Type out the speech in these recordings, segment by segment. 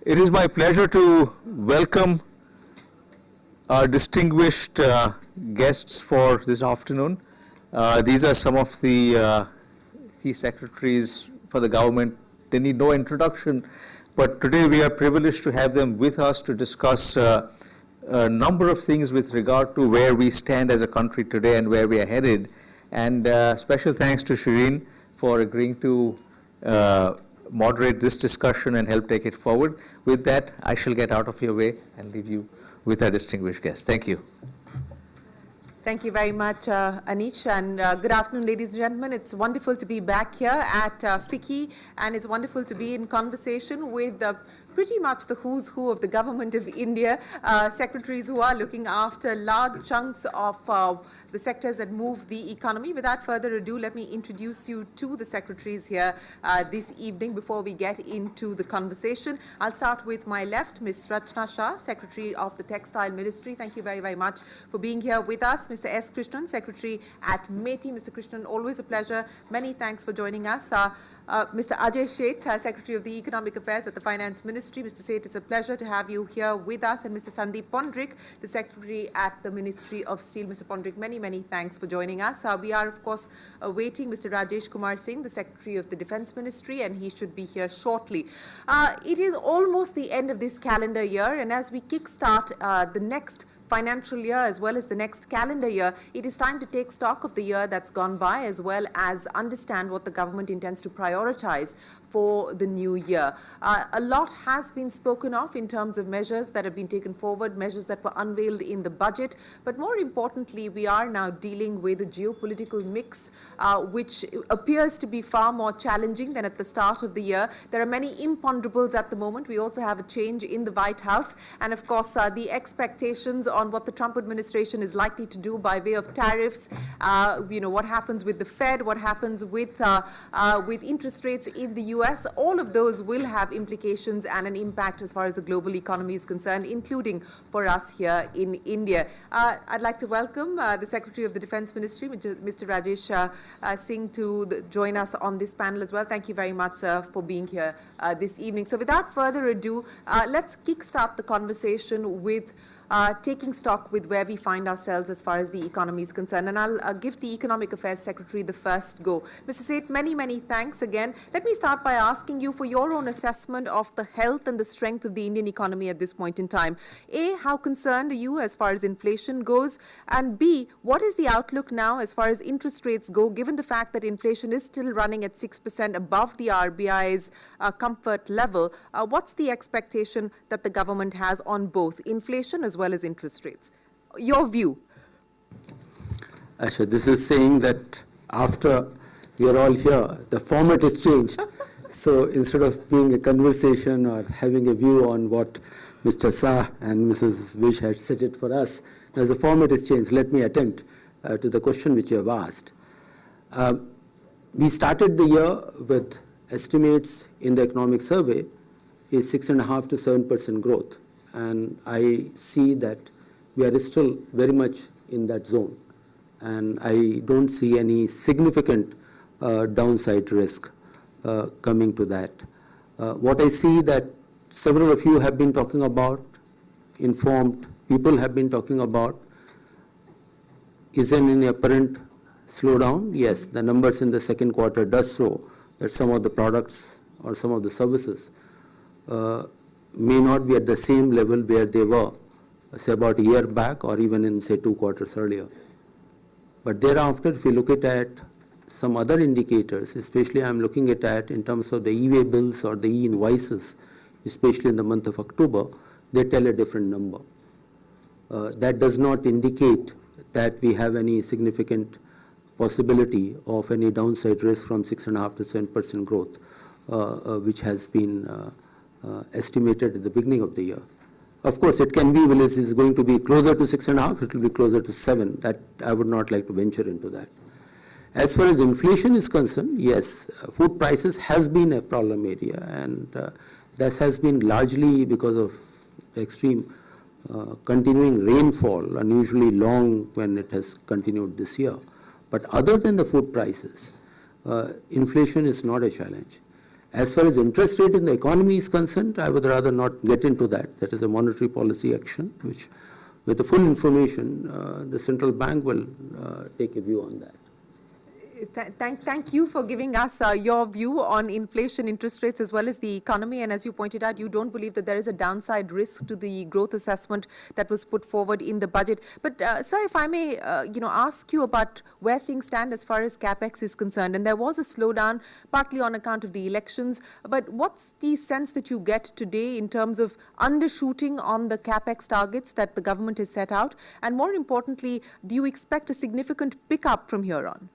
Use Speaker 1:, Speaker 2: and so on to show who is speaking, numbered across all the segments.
Speaker 1: It is my pleasure to welcome our distinguished guests for this afternoon. These are some of the key secretaries for the government. They need no introduction, but today we are privileged to have them with us to discuss a number of things with regard to where we stand as a country today and where we are headed. And special thanks to Shireen for agreeing to moderate this discussion and help take it forward. With that, I shall get out of your way and leave you with our distinguished guests. Thank you.
Speaker 2: Thank you very much, Anish, and good afternoon, ladies and gentlemen. It's wonderful to be back here at FICCI, and it's wonderful to be in conversation with pretty much the who's who of the government of India, secretaries who are looking after large chunks of the sectors that move the economy. Without further ado, let me introduce you to the secretaries here this evening before we get into the conversation. I'll start with my left, Ms. Rachna Shah, Secretary of the Textile Ministry. Thank you very, very much for being here with us. Mr. S. Krishnan, Secretary at METI. Mr. Krishnan, always a pleasure. Many thanks for joining us. Mr. Ajay Sheth, Secretary of the Economic Affairs at the Finance Ministry. Mr. Sheth, it's a pleasure to have you here with us. And Mr. Sandeep Pondrik, the Secretary at the Ministry of Steel. Mr. Pondrik, many, many thanks for joining us. We are, of course, awaiting Mr. Rajesh Kumar Singh, the Secretary of the Defence Ministry, and he should be here shortly. It is almost the end of this calendar year, and as we kickstart the next financial year as well as the next calendar year, it is time to take stock of the year that's gone by as well as understand what the government intends to prioritize for the new year. A lot has been spoken of in terms of measures that have been taken forward, measures that were unveiled in the budget, but more importantly, we are now dealing with a geopolitical mix which appears to be far more challenging than at the start of the year. There are many imponderables at the moment. We also have a change in the White House, and of course the expectations on what the Trump administration is likely to do by way of tariffs, what happens with the Fed, what happens with interest rates in the US, all of those will have implications and an impact as far as the global economy is concerned, including for us here in India. I'd like to welcome the Secretary of the Defence Ministry, Mr. Rajesh Singh, to join us on this panel as well. Thank you very much, sir, for being here this evening. So without further ado, let's kickstart the conversation with taking stock with where we find ourselves as far as the economy is concerned. And I'll give the Economic Affairs Secretary the first go. Mr. Seth, many, many thanks again. Let me start by asking you for your own assessment of the health and the strength of the Indian economy at this point in time. A, how concerned are you as far as inflation goes? And B, what is the outlook now as far as interest rates go, given the fact that inflation is still running at 6% above the RBI's comfort level? What's the expectation that the government has on both inflation as well as interest rates? Your view.
Speaker 3: Asha, this is saying that after you're all here, the format is changed. So instead of being a conversation or having a view on what Mr. Shah and Mrs. Vish had set it for us, as the format is changed, let me attempt to the question which you have asked. We started the year with estimates in the economic survey is 6.5 to 7% growth. And I see that we are still very much in that zone. And I don't see any significant downside risk coming to that. What I see that several of you have been talking about, informed people have been talking about, is there any apparent slowdown? Yes, the numbers in the second quarter does show that some of the products or some of the services may not be at the same level where they were, say, about a year back or even in, say, 2 quarters earlier. But thereafter, if you look at some other indicators, especially I'm looking at in terms of the e-way bills or the e-invoices, especially in the month of October, they tell a different number. That does not indicate that we have any significant possibility of any downside risk from 6.5 to 7% growth, which has been estimated at the beginning of the year. Of course, it can be, well, it is going to be closer to 6.5, it will be closer to 7. That I would not like to venture into that. As far as inflation is concerned, yes, food prices has been a problem area, and this has been largely because of the extreme continuing rainfall, unusually long when it has continued this year. But other than the food prices, inflation is not a challenge. As far as interest rate in the economy is concerned, I would rather not get into that. That is a monetary policy action, which with the full information, the central bank will take a view on that.
Speaker 2: Thank you for giving us your view on inflation, interest rates, as well as the economy. And as you pointed out, you don't believe that there is a downside risk to the growth assessment that was put forward in the budget. But, sir, if I may, ask you about where things stand as far as capex is concerned. And there was a slowdown, partly on account of the elections. But what's the sense that you get today in terms of undershooting on the capex targets that the government has set out? And more importantly, do you expect a significant pickup from here on?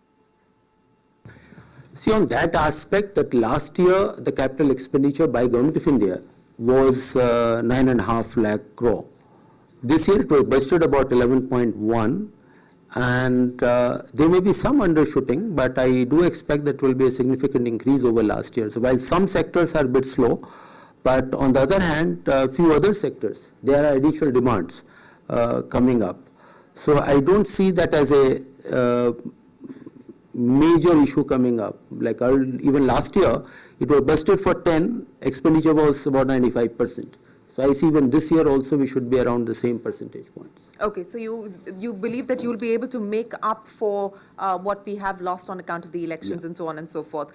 Speaker 3: See, on that aspect, that last year the capital expenditure by Government of India was 9.5 lakh crore. This year it was budgeted about 11.1, and there may be some undershooting, but I do expect that will be a significant increase over last year. So while some sectors are a bit slow, but on the other hand, a few other sectors, there are additional demands coming up. So I don't see that as a major issue coming up. Like even last year, it was budgeted for 10, expenditure was about 95%. So I see even this year also we should be around the same percentage points.
Speaker 2: Okay, so you believe that you'll be able to make up for what we have lost on account of the elections and so on and so forth.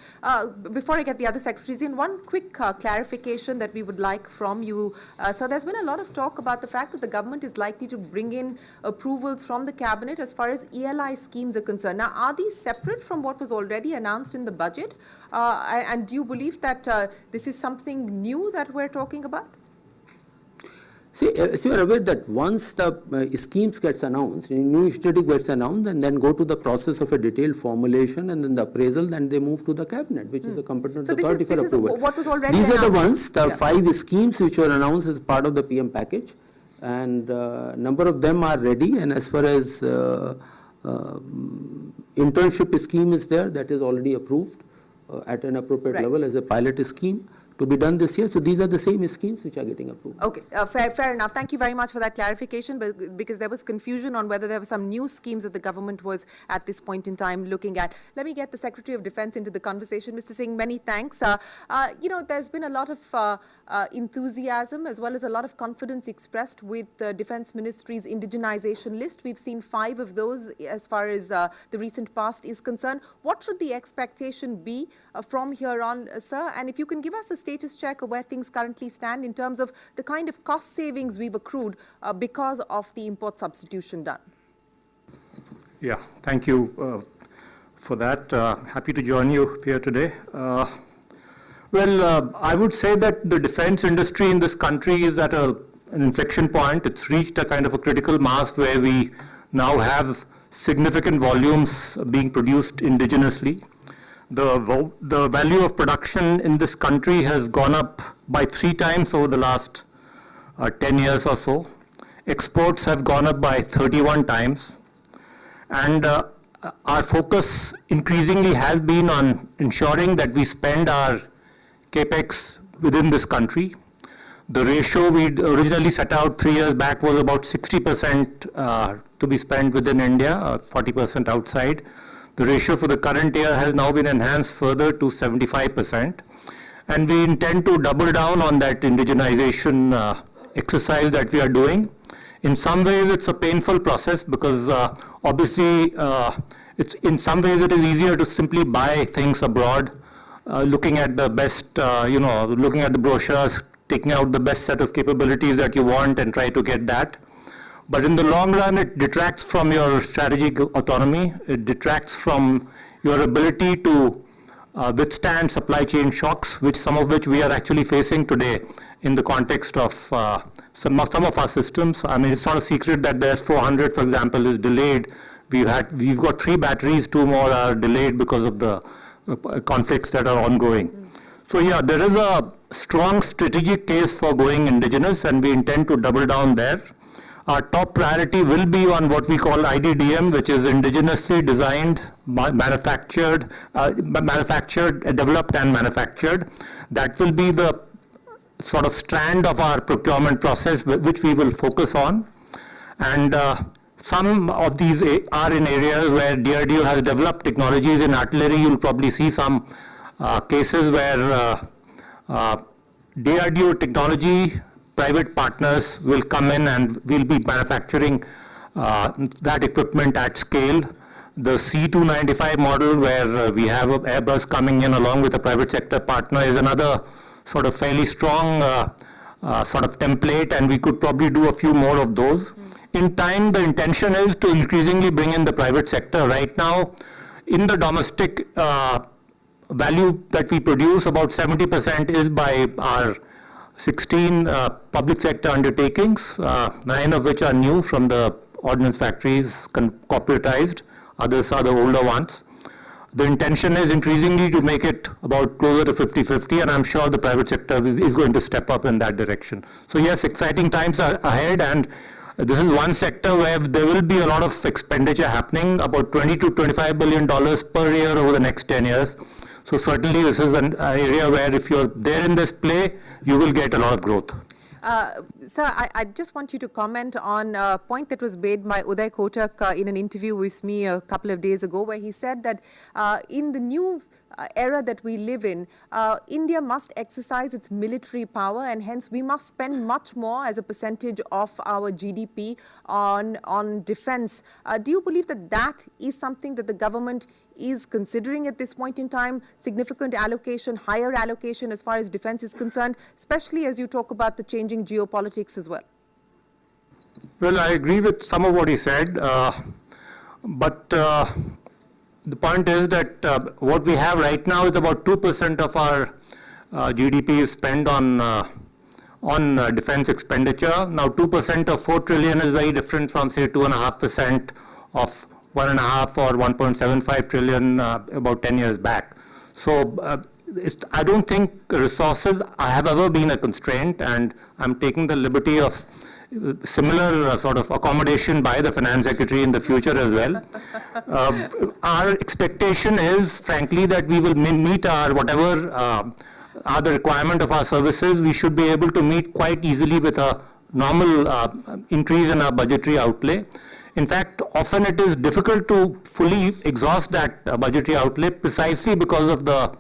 Speaker 2: Before I get the other secretaries in, one quick clarification that we would like from you. So there's been a lot of talk about the fact that the government is likely to bring in approvals from the cabinet as far as ELI schemes are concerned. Now, are these separate from what was already announced in the budget? And do you believe that this is something new that we're talking about?
Speaker 3: See, as you are aware that once the schemes gets announced, new initiative gets announced, and then go to the process of a detailed formulation and then the appraisal, then they move to the cabinet, which is the competent authority for approval.
Speaker 2: Is what was already
Speaker 3: These
Speaker 2: announced.
Speaker 3: are the ones, the 5 schemes which were announced as part of the PM package, and number of them are ready. And as far as internship scheme is there, that is already approved at an appropriate level as a pilot scheme to be done this year. So these are the same schemes which are getting approved.
Speaker 2: Okay, fair enough. Thank you very much for that clarification, because there was confusion on whether there were some new schemes that the government was at this point in time looking at. Let me get the Secretary of Defence into the conversation. Mr. Singh, many thanks. There's been a lot of enthusiasm as well as a lot of confidence expressed with the Defence Ministry's indigenization list. We've seen 5 of those as far as the recent past is concerned. What should the expectation be from here on, sir? And if you can give us a status check of where things currently stand in terms of the kind of cost savings we've accrued because of the import substitution done.
Speaker 4: Yeah, thank you for that. Happy to join you here today. I would say that the defense industry in this country is at an inflection point. It's reached a kind of a critical mass where we now have significant volumes being produced indigenously. The value of production in this country has gone up by 3 times over the last 10 years or so. Exports have gone up by 31 times. And our focus increasingly has been on ensuring that we spend our capex within this country. The ratio we originally set out 3 years back was about 60% to be spent within India, 40% outside. The ratio for the current year has now been enhanced further to 75%. And we intend to double down on that indigenization exercise that we are doing. In some ways, it's a painful process because obviously, in some ways it is easier to simply buy things abroad, looking at the best, looking at the brochures, taking out the best set of capabilities that you want and try to get that. But in the long run, it detracts from your strategic autonomy. It detracts from your ability to withstand supply chain shocks, some of which we are actually facing today in the context of some of our systems. I mean, it's not a secret that the S400, for example, is delayed. We've got 3 batteries, 2 more are delayed because of the conflicts that are ongoing. So yeah, there is a strong strategic case for going indigenous, and we intend to double down there. Our top priority will be on what we call IDDM, which is indigenously designed, developed and manufactured. That will be the sort of strand of our procurement process which we will focus on. And some of these are in areas where DRDO has developed technologies. In artillery, you'll probably see some cases where DRDO technology, private partners will come in and we'll be manufacturing that equipment at scale. The C295 model, where we have Airbus coming in along with a private sector partner, is another sort of fairly strong sort of template, and we could probably do a few more of those. In time, the intention is to increasingly bring in the private sector. Right now, in the domestic value that we produce, about 70% is by our 16 public sector undertakings, 9 of which are new from the ordnance factories, corporatized. Others are the older ones. The intention is increasingly to make it about closer to 50-50, and I'm sure the private sector is going to step up in that direction. So yes, exciting times are ahead, and this is one sector where there will be a lot of expenditure happening, about $20 to $25 billion per year over the next 10 years. So certainly this is an area where if you're there in this play, you will get a lot of growth.
Speaker 2: Sir, I just want you to comment on a point that was made by Uday Kotak in an interview with me a couple of days ago, where he said that in the new era that we live in, India must exercise its military power, and hence we must spend much more as a percentage of our GDP on defense. Do you believe that that is something that the government is considering at this point in time, significant allocation, higher allocation as far as defense is concerned, especially as you talk about the changing geopolitics as well?
Speaker 4: Well, I agree with some of what he said, but the point is that what we have right now is about 2% of our GDP is spent on defense expenditure. Now, 2% of 4 trillion is very different from, say, 2.5% of 1.5 or 1.75 trillion about 10 years back. So I don't think resources have ever been a constraint, and I'm taking the liberty of similar sort of accommodation by the finance secretary in the future as well. Our expectation is, frankly, that we will meet our whatever are the requirement of our services. We should be able to meet quite easily with a normal increase in our budgetary outlay. In fact, often it is difficult to fully exhaust that budgetary outlay precisely because of the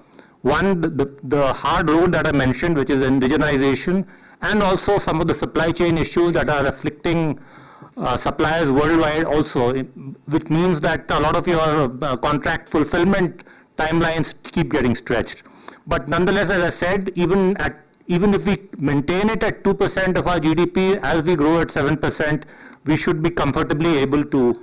Speaker 4: hard road that I mentioned, which is indigenization, and also some of the supply chain issues that are afflicting suppliers worldwide also, which means that a lot of your contract fulfillment timelines keep getting stretched. But nonetheless, as I said, even if we maintain it at 2% of our GDP, as we grow at 7%, we should be comfortably able to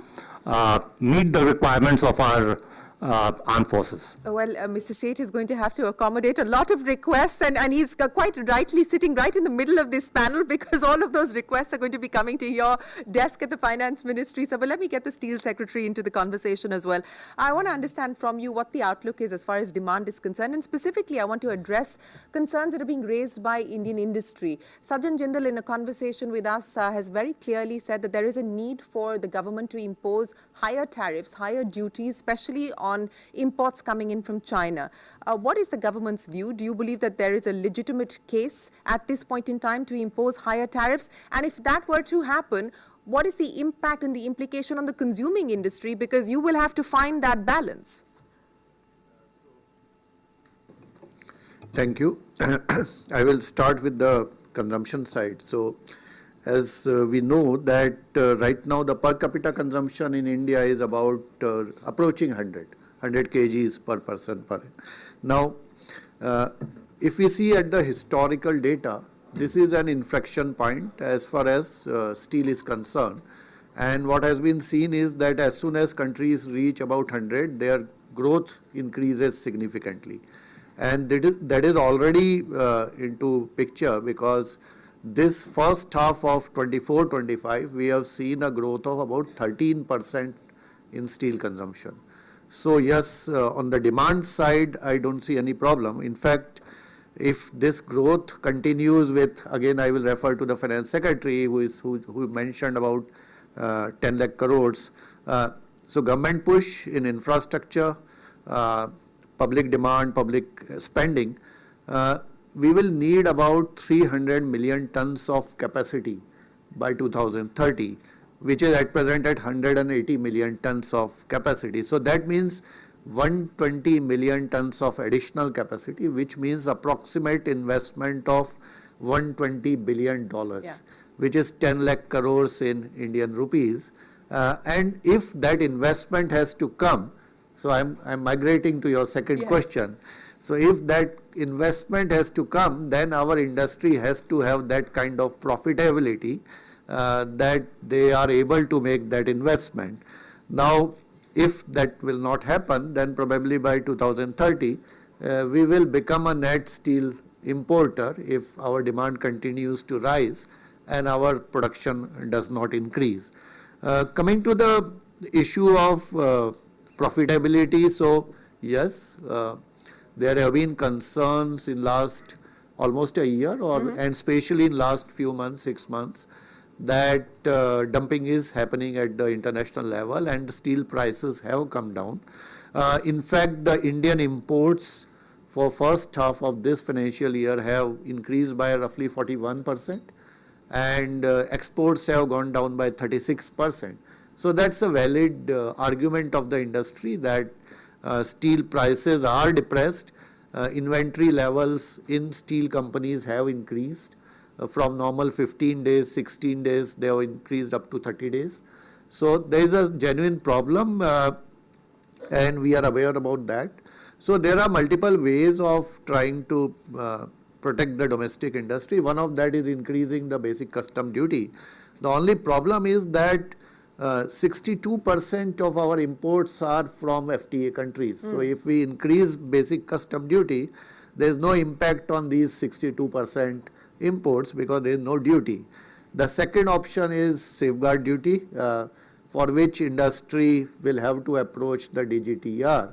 Speaker 4: meet the requirements of our armed forces.
Speaker 2: Well, Mr. Seth is going to have to accommodate a lot of requests, and he's quite rightly sitting right in the middle of this panel, because all of those requests are going to be coming to your desk at the Finance Ministry. So, but let me get the Steel Secretary into the conversation as well. I want to understand from you what the outlook is as far as demand is concerned, and specifically I want to address concerns that are being raised by Indian industry. Sajjan Jindal, in a conversation with us, has very clearly said that there is a need for the government to impose higher tariffs, higher duties, especially on imports coming in from China. What is the government's view? Do you believe that there is a legitimate case at this point in time to impose higher tariffs? And if that were to happen, what is the impact and the implication on the consuming industry? Because you will have to find that balance.
Speaker 5: Thank you. I will start with the consumption side. So, as we know that right now the per capita consumption in India is about approaching 100 kgs per person per annum. Now, if we see at the historical data, this is an inflection point as far as steel is concerned. And what has been seen is that as soon as countries reach about 100, their growth increases significantly. And that is already into picture, because this first half of 24-25, we have seen a growth of about 13% in steel consumption. So yes, on the demand side, I don't see any problem. In fact, if this growth continues with, again, I will refer to the Finance Secretary who mentioned about 10 lakh crores. So government push in infrastructure, public demand, public spending, we will need about 300 million tons of capacity by 2030, which is at present at 180 million tons of capacity. So that means 120 million tons of additional capacity, which means approximate investment of $120 billion, which is 10 lakh crores in Indian rupees. And if that investment has to come, so I'm migrating to your second question. So if that investment has to come, then our industry has to have that kind of profitability that they are able to make that investment. Now, if that will not happen, then probably by 2030, we will become a net steel importer if our demand continues to rise and our production does not increase. Coming to the issue of profitability, so yes, there have been concerns in last almost a year and especially in last few months, 6 months, that dumping is happening at the international level and steel prices have come down. In fact, the Indian imports for first half of this financial year have increased by roughly 41% and exports have gone down by 36%. So that's a valid argument of the industry that steel prices are depressed, inventory levels in steel companies have increased. From normal 15 days, 16 days, they have increased up to 30 days. So there is a genuine problem and we are aware about that. So there are multiple ways of trying to protect the domestic industry. One of that is increasing the basic custom duty. The only problem is that 62% of our imports are from FTA countries. So if we increase basic custom duty, there is no impact on these 62% imports because there is no duty. The second option is safeguard duty, for which industry will have to approach the DGTR.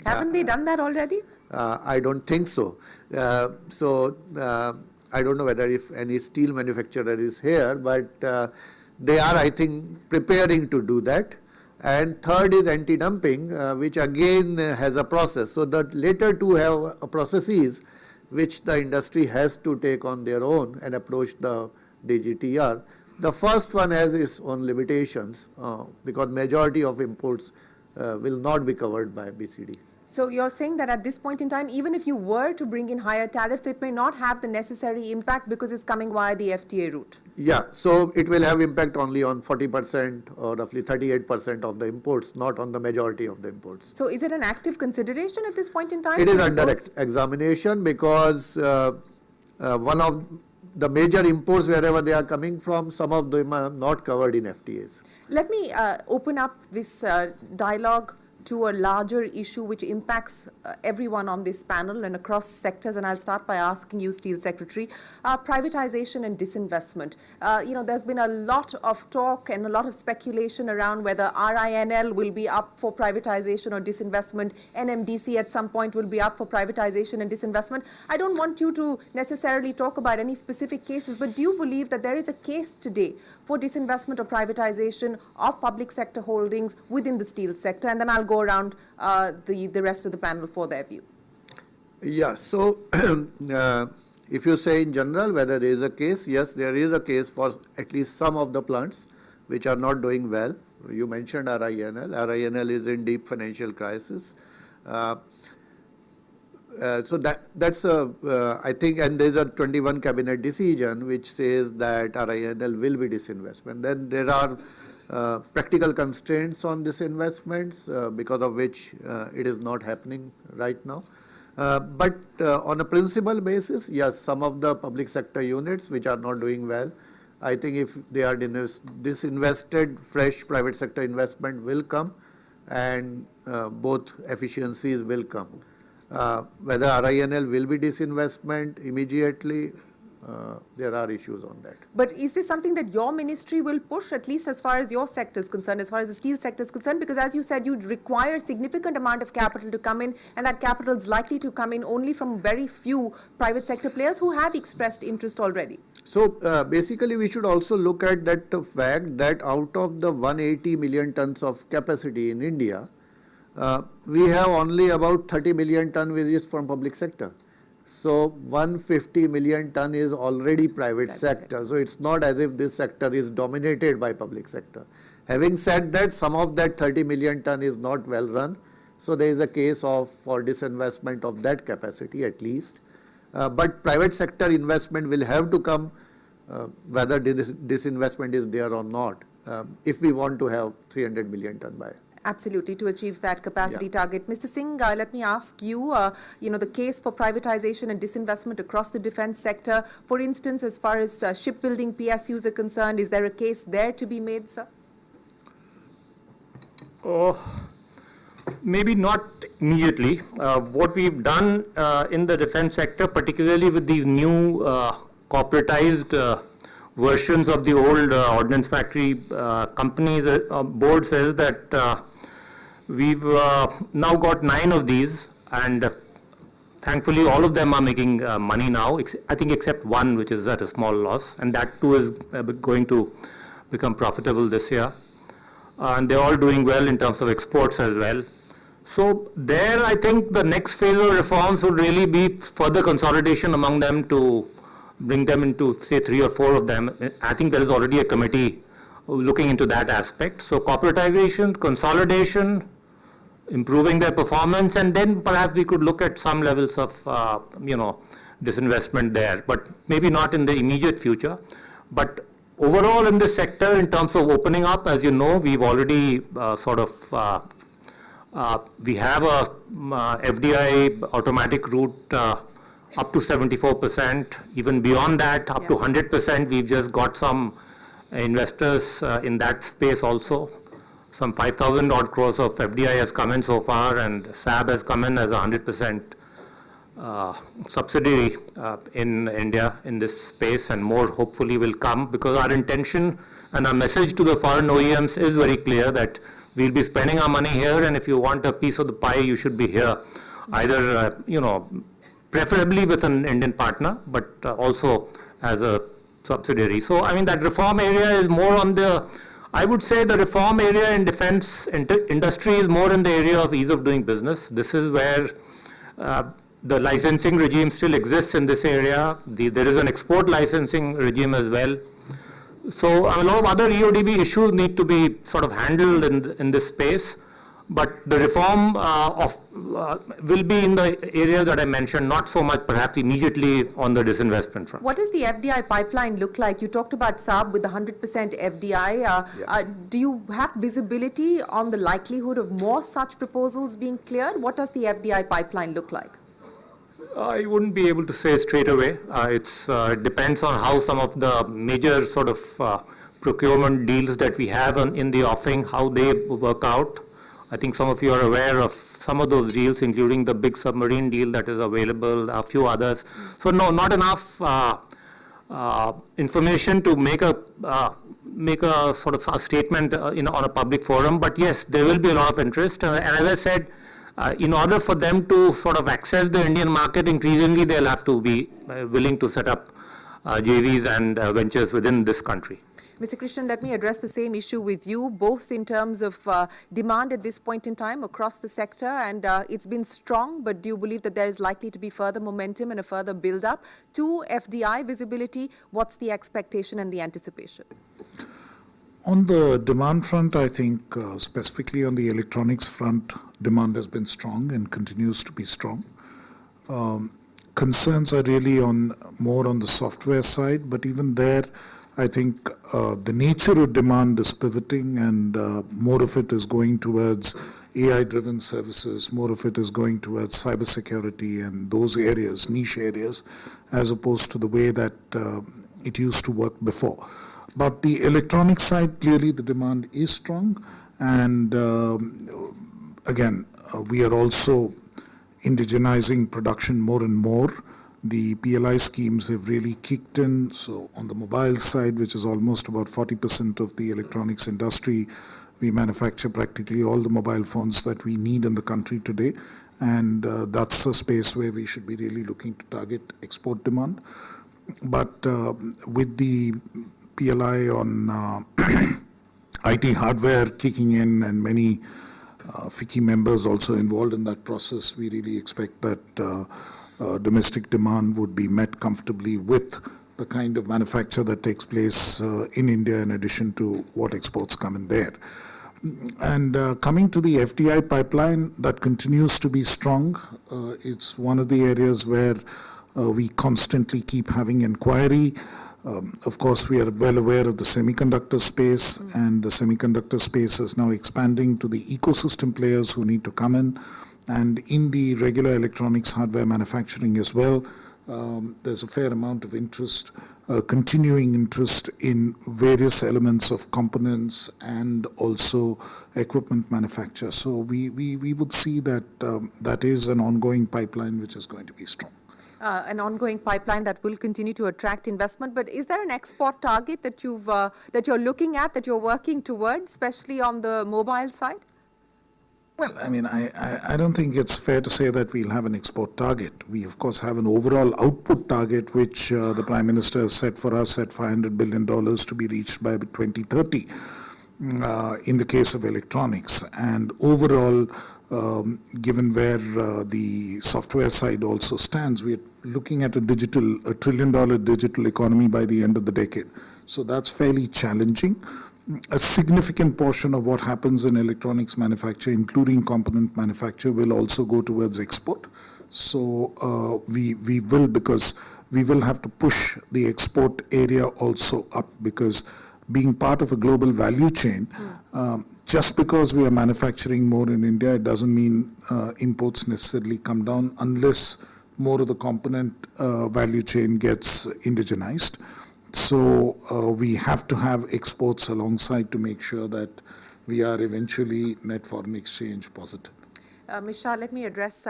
Speaker 2: Haven't they done that already?
Speaker 5: I don't think so. I don't know whether if any steel manufacturer is here, but they are, I think, preparing to do that. And third is anti-dumping, which again has a process. So the later two have processes which the industry has to take on their own and approach the DGTR. The first one has its own limitations because majority of imports will not be covered by BCD.
Speaker 2: So you're saying that at this point in time, even if you were to bring in higher tariffs, it may not have the necessary impact because it's coming via the FTA route?
Speaker 5: Yeah, so it will have impact only on 40% or roughly 38% of the imports, not on the majority of the imports.
Speaker 2: So is it an active consideration at this point in time?
Speaker 5: It is under examination because one of the major imports, wherever they are coming from, some of them are not covered in FTAs.
Speaker 2: Let me open up this dialogue to a larger issue which impacts everyone on this panel and across sectors, and I'll start by asking you, Steel Secretary, privatization and disinvestment. There's been a lot of talk and a lot of speculation around whether RINL will be up for privatization or disinvestment, NMDC at some point will be up for privatization and disinvestment. I don't want you to necessarily talk about any specific cases, but do you believe that there is a case today for disinvestment or privatization of public sector holdings within the steel sector? And then I'll go around the rest of the panel for their view.
Speaker 5: Yeah, so if you say in general whether there is a case, yes, there is a case for at least some of the plants which are not doing well. You mentioned RINL. RINL is in deep financial crisis. So that's I think, and there's a 21 cabinet decision which says that RINL will be disinvestment. Then there are practical constraints on disinvestments because of which it is not happening right now. But on a principal basis, yes, some of the public sector units which are not doing well, I think if they are disinvested, fresh private sector investment will come and both efficiencies will come. Whether RINL will be disinvestment immediately, there are issues on that.
Speaker 2: But is this something that your ministry will push, at least as far as your sector is concerned, as far as the steel sector is concerned? Because as you said, you require a significant amount of capital to come in, and that capital is likely to come in only from very few private sector players who have expressed interest already.
Speaker 5: So basically we should also look at that fact that out of the 180 million tons of capacity in India, we have only about 30 million ton which is from public sector. So 150 million ton is already private sector. So it's not as if this sector is dominated by public sector. Having said that, some of that 30 million ton is not well run. So there is a case for disinvestment of that capacity at least. But private sector investment will have to come whether disinvestment is there or not if we want to have 300 million ton by.
Speaker 2: Absolutely, to achieve that capacity target. Mr. Singh, let me ask you, the case for privatization and disinvestment across the defense sector, for instance, as far as shipbuilding PSUs are concerned, is there a case there to be made, sir?
Speaker 4: Maybe not immediately. What we've done in the defense sector, particularly with these new corporatized versions of the old ordnance factory companies, board says that we've now got 9 of these, and thankfully all of them are making money now, I think except one which is at a small loss, and that too is going to become profitable this year. And they're all doing well in terms of exports as well. So there, I think the next phase of reforms would really be further consolidation among them to bring them into, say, 3 or 4 of them. I think there is already a committee looking into that aspect. So corporatization, consolidation, improving their performance, and then perhaps we could look at some levels of, disinvestment there, but maybe not in the immediate future. But overall in this sector, in terms of opening up, as you know, we've already we have a FDI automatic route up to 74%. Even beyond that, up to 100%. We've just got some investors in that space also. Some 5,000 odd crores of FDI has come in so far, and SAB has come in as a 100% subsidiary in India in this space, and more hopefully will come, because our intention and our message to the foreign OEMs is very clear that we'll be spending our money here, and if you want a piece of the pie, you should be here. Either, preferably with an Indian partner, but also as a subsidiary. So, I mean, that reform area is more on I would say the reform area in defense industry is more in the area of ease of doing business. This is where the licensing regime still exists in this area. There is an export licensing regime as well. So a lot of other EODB issues need to be sort of handled in this space. But the reform will be in the areas that I mentioned, not so much perhaps immediately on the disinvestment front.
Speaker 2: What does the FDI pipeline look like? You talked about SAB with 100% FDI. Do you have visibility on the likelihood of more such proposals being cleared? What does the FDI pipeline look like?
Speaker 4: I wouldn't be able to say straight away. It depends on how some of the major sort of procurement deals that we have in the offing, how they work out. I think some of you are aware of some of those deals, including the big submarine deal that is available, a few others. So no, not enough information to make a sort of a statement on a public forum. But yes, there will be a lot of interest. And as I said, in order for them to sort of access the Indian market, increasingly they'll have to be willing to set up JVs and ventures within this country.
Speaker 2: Mr. Krishnan, let me address the same issue with you, both in terms of demand at this point in time across the sector, and it's been strong, but do you believe that there is likely to be further momentum and a further build-up to FDI visibility? What's the expectation and the anticipation?
Speaker 6: On the demand front, I think specifically on the electronics front, demand has been strong and continues to be strong. Concerns are really more on the software side, but even there, I think the nature of demand is pivoting, and more of it is going towards AI-driven services, more of it is going towards cybersecurity and those areas, niche areas, as opposed to the way that it used to work before. But the electronic side, clearly the demand is strong, and again, we are also indigenizing production more and more. The PLI schemes have really kicked in. So on the mobile side, which is almost about 40% of the electronics industry, we manufacture practically all the mobile phones that we need in the country today. And that's a space where we should be really looking to target export demand. But with the PLI on IT hardware kicking in and many FICCI members also involved in that process, we really expect that domestic demand would be met comfortably with the kind of manufacture that takes place in India, in addition to what exports come in there. And coming to the FDI pipeline, that continues to be strong. It's one of the areas where we constantly keep having inquiry. Of course, we are well aware of the semiconductor space, and the semiconductor space is now expanding to the ecosystem players who need to come in. And in the regular electronics hardware manufacturing as well, there's a fair amount of interest, continuing interest in various elements of components and also equipment manufacture. So we would see that that is an ongoing pipeline which is going to be strong.
Speaker 2: An ongoing pipeline that will continue to attract investment. But is there an export target that you're looking at, that you're working towards, especially on the mobile side?
Speaker 6: Well, I mean, I don't think it's fair to say that we'll have an export target. We, of course, have an overall output target, which the Prime Minister has set for us at $500 billion to be reached by 2030 in the case of electronics. And overall, given where the software side also stands, we're looking at $1 trillion digital economy by the end of the decade. So that's fairly challenging. A significant portion of what happens in electronics manufacture, including component manufacture, will also go towards export. So we will, because we will have to push the export area also up, because being part of a global value chain, just because we are manufacturing more in India, it doesn't mean imports necessarily come down unless more of the component value chain gets indigenized. So we have to have exports alongside to make sure that we are eventually net foreign exchange positive.
Speaker 2: Ms. Shah, let me address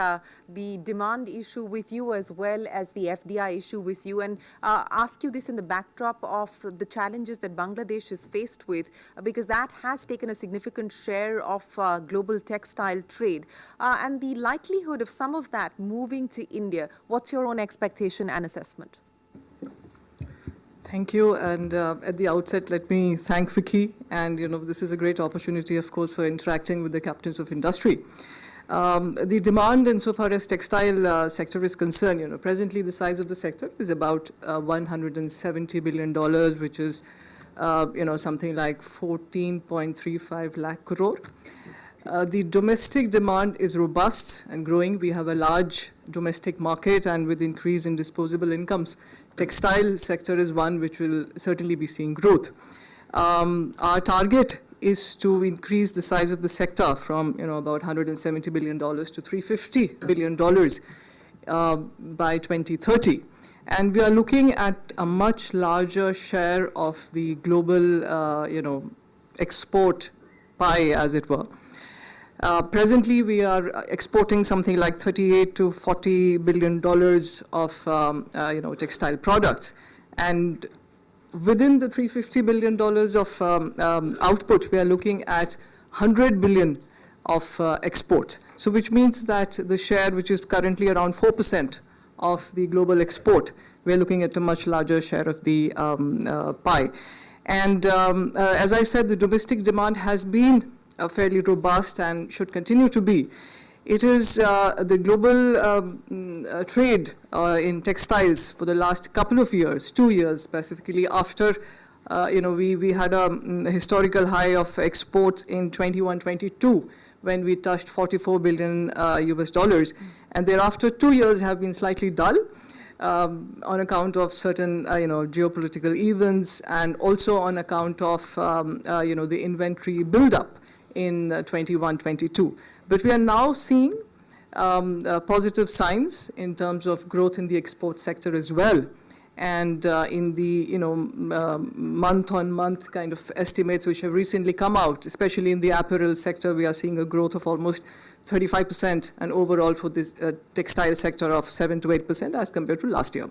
Speaker 2: the demand issue with you as well as the FDI issue with you, and ask you this in the backdrop of the challenges that Bangladesh is faced with, because that has taken a significant share of global textile trade, and the likelihood of some of that moving to India. What's your own expectation and assessment?
Speaker 7: Thank you, and at the outset, let me thank FICCI, and this is a great opportunity, of course, for interacting with the captains of industry. The demand insofar as textile sector is concerned, presently the size of the sector is about $170 billion, which is, something like 14.35 lakh crore. The domestic demand is robust and growing. We have a large domestic market, and with increase in disposable incomes, textile sector is one which will certainly be seeing growth. Our target is to increase the size of the sector from about $170 billion to $350 billion by 2030. And we are looking at a much larger share of the global export pie, as it were. Presently, we are exporting something like $38 to $40 billion of textile products, and within the $350 billion of output, we are looking at $100 billion of export. So, which means that the share, which is currently around 4% of the global export, we are looking at a much larger share of the pie. And as I said, the domestic demand has been fairly robust and should continue to be. It is the global trade in textiles for the last couple of years, 2 years specifically, after we had a historical high of exports in 21-22 when we touched $44 billion US dollars, and thereafter 2 years have been slightly dull on account of certain geopolitical events, and also on account of the inventory buildup in 21-22. But we are now seeing positive signs in terms of growth in the export sector as well. And in the month-on-month kind of estimates which have recently come out, especially in the apparel sector, we are seeing a growth of almost 35%, and overall for this textile sector of 7 to 8% as compared to last year.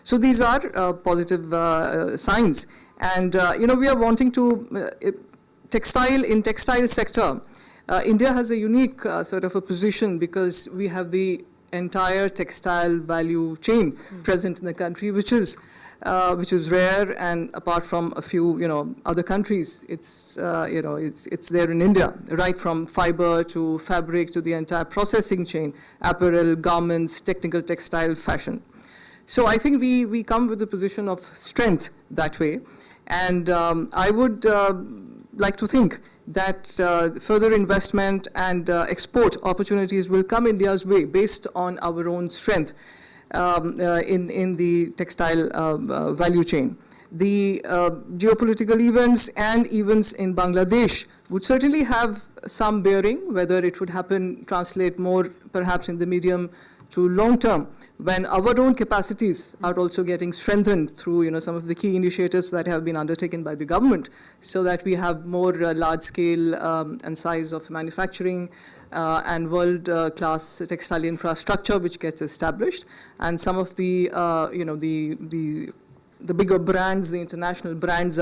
Speaker 7: So these are positive signs. And we are wanting to textile sector. India has a unique sort of a position, because we have the entire textile value chain present in the country, which is rare, and apart from a few other countries, it's there in India, right from fiber to fabric to the entire processing chain, apparel, garments, technical textile, fashion. So I think we come with a position of strength that way, and I would like to think that further investment and export opportunities will come India's way based on our own strength in the textile value chain. The geopolitical events and events in Bangladesh would certainly have some bearing, whether it would translate more perhaps in the medium to long term, when our own capacities are also getting strengthened through some of the key initiatives that have been undertaken by the government, so that we have more large scale and size of manufacturing and world class textile infrastructure which gets established, and some of the bigger brands, the international brands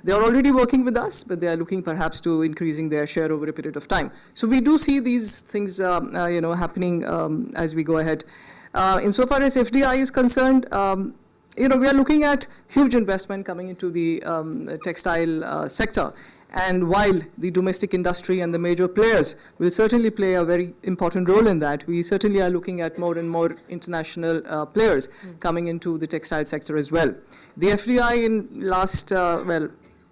Speaker 7: they're already working with us, but they are looking perhaps to increasing their share over a period of time. So we do see these things happening as we go ahead. Insofar as FDI is concerned, we are looking at huge investment coming into the textile sector. And while the domestic industry and the major players will certainly play a very important role in that, we certainly are looking at more and more international players coming into the textile sector as well. The FDI in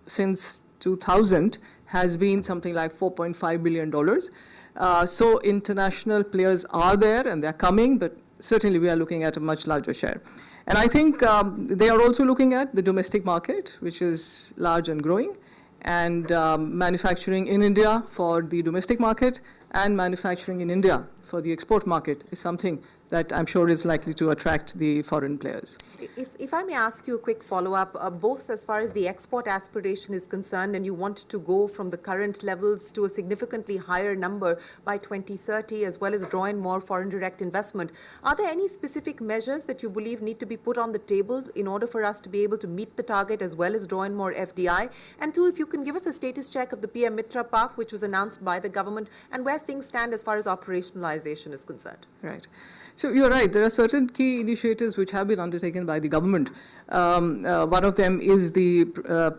Speaker 7: since 2000 has been something like $4.5 billion. So international players are there and they're coming, but certainly we are looking at a much larger share. And I think they are also looking at the domestic market, which is large and growing, and manufacturing in India for the domestic market and manufacturing in India for the export market is something that I'm sure is likely to attract the foreign players.
Speaker 2: If I may ask you a quick follow-up, both as far as the export aspiration is concerned, and you want to go from the current levels to a significantly higher number by 2030, as well as draw in more foreign direct investment, are there any specific measures that you believe need to be put on the table in order for us to be able to meet the target as well as draw in more FDI? And two, if you can give us a status check of the PM Mitra Park, which was announced by the government, and where things stand as far as operationalization is concerned.
Speaker 7: Right. So you're right, there are certain key initiatives which have been undertaken by the government. One of them is the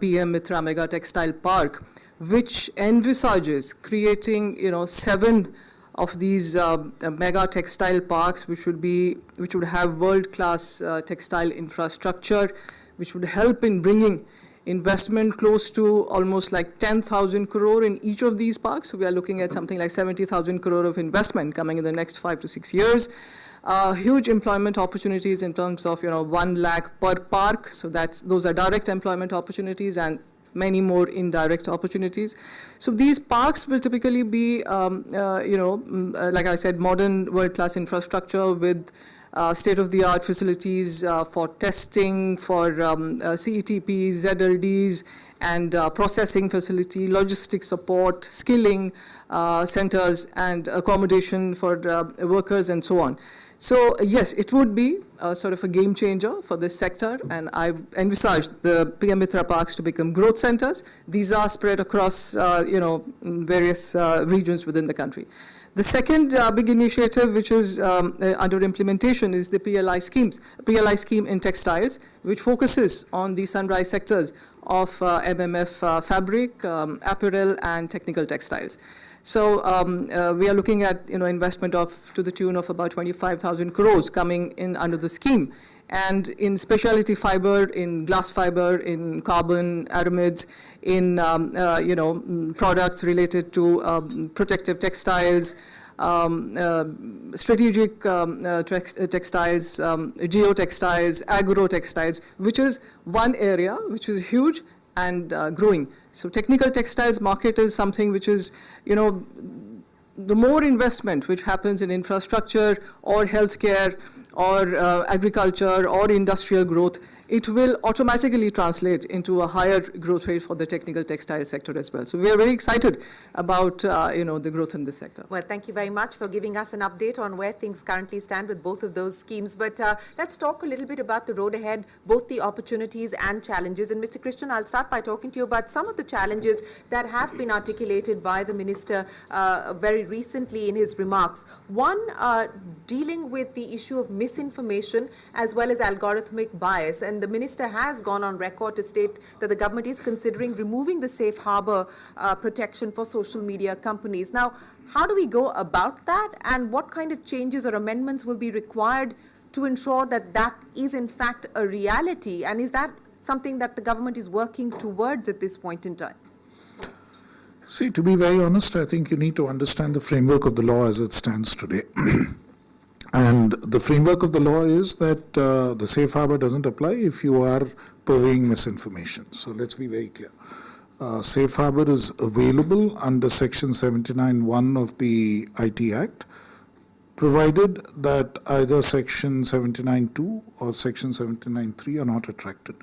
Speaker 7: PM Mitra Mega Textile Park, which envisages creating 7 of these mega textile parks, which would have world-class textile infrastructure, which would help in bringing investment close to almost like 10,000 crore in each of these parks. So we are looking at something like 70,000 crore of investment coming in the next 5 to 6 years. Huge employment opportunities in terms of 1 lakh per park. So those are direct employment opportunities and many more indirect opportunities. So these parks will typically be, like I said, modern world-class infrastructure with state-of-the-art facilities for testing, for CETPs, ZLDs, and processing facility, logistic support, skilling centers, and accommodation for workers, and so on. So yes, it would be sort of a game changer for this sector, and I've envisaged the PM Mitra Parks to become growth centers. These are spread across, various regions within the country. The second big initiative which is under implementation is the PLI scheme in textiles, which focuses on the sunrise sectors of MMF fabric, apparel, and technical textiles. So we are looking at investment to the tune of about 25,000 crores coming in under the scheme, and in specialty fiber, in glass fiber, in carbon aramids, in products related to protective textiles, strategic textiles, geotextiles, agro-textiles, which is one area which is huge and growing. So technical textiles market is something which is, the more investment which happens in infrastructure or healthcare or agriculture or industrial growth, it will automatically translate into a higher growth rate for the technical textile sector as well. So we are very excited about the growth in this sector.
Speaker 2: Well, thank you very much for giving us an update on where things currently stand with both of those schemes. But let's talk a little bit about the road ahead, both the opportunities and challenges. And Mr. Krishnan, I'll start by talking to you about some of the challenges that have been articulated by the minister very recently in his remarks. One, dealing with the issue of misinformation as well as algorithmic bias. And the minister has gone on record to state that the government is considering removing the safe harbor protection for social media companies. Now, how do we go about that, and what kind of changes or amendments will be required to ensure that that is in fact a reality? And is that something that the government is working towards at this point in time?
Speaker 6: See, to be very honest, I think you need to understand the framework of the law as it stands today. And the framework of the law is that the safe harbor doesn't apply if you are purveying misinformation. So let's be very clear. Safe harbor is available under Section 79(1) of the IT Act, provided that either Section 79(2) or Section 79(3) are not retracted.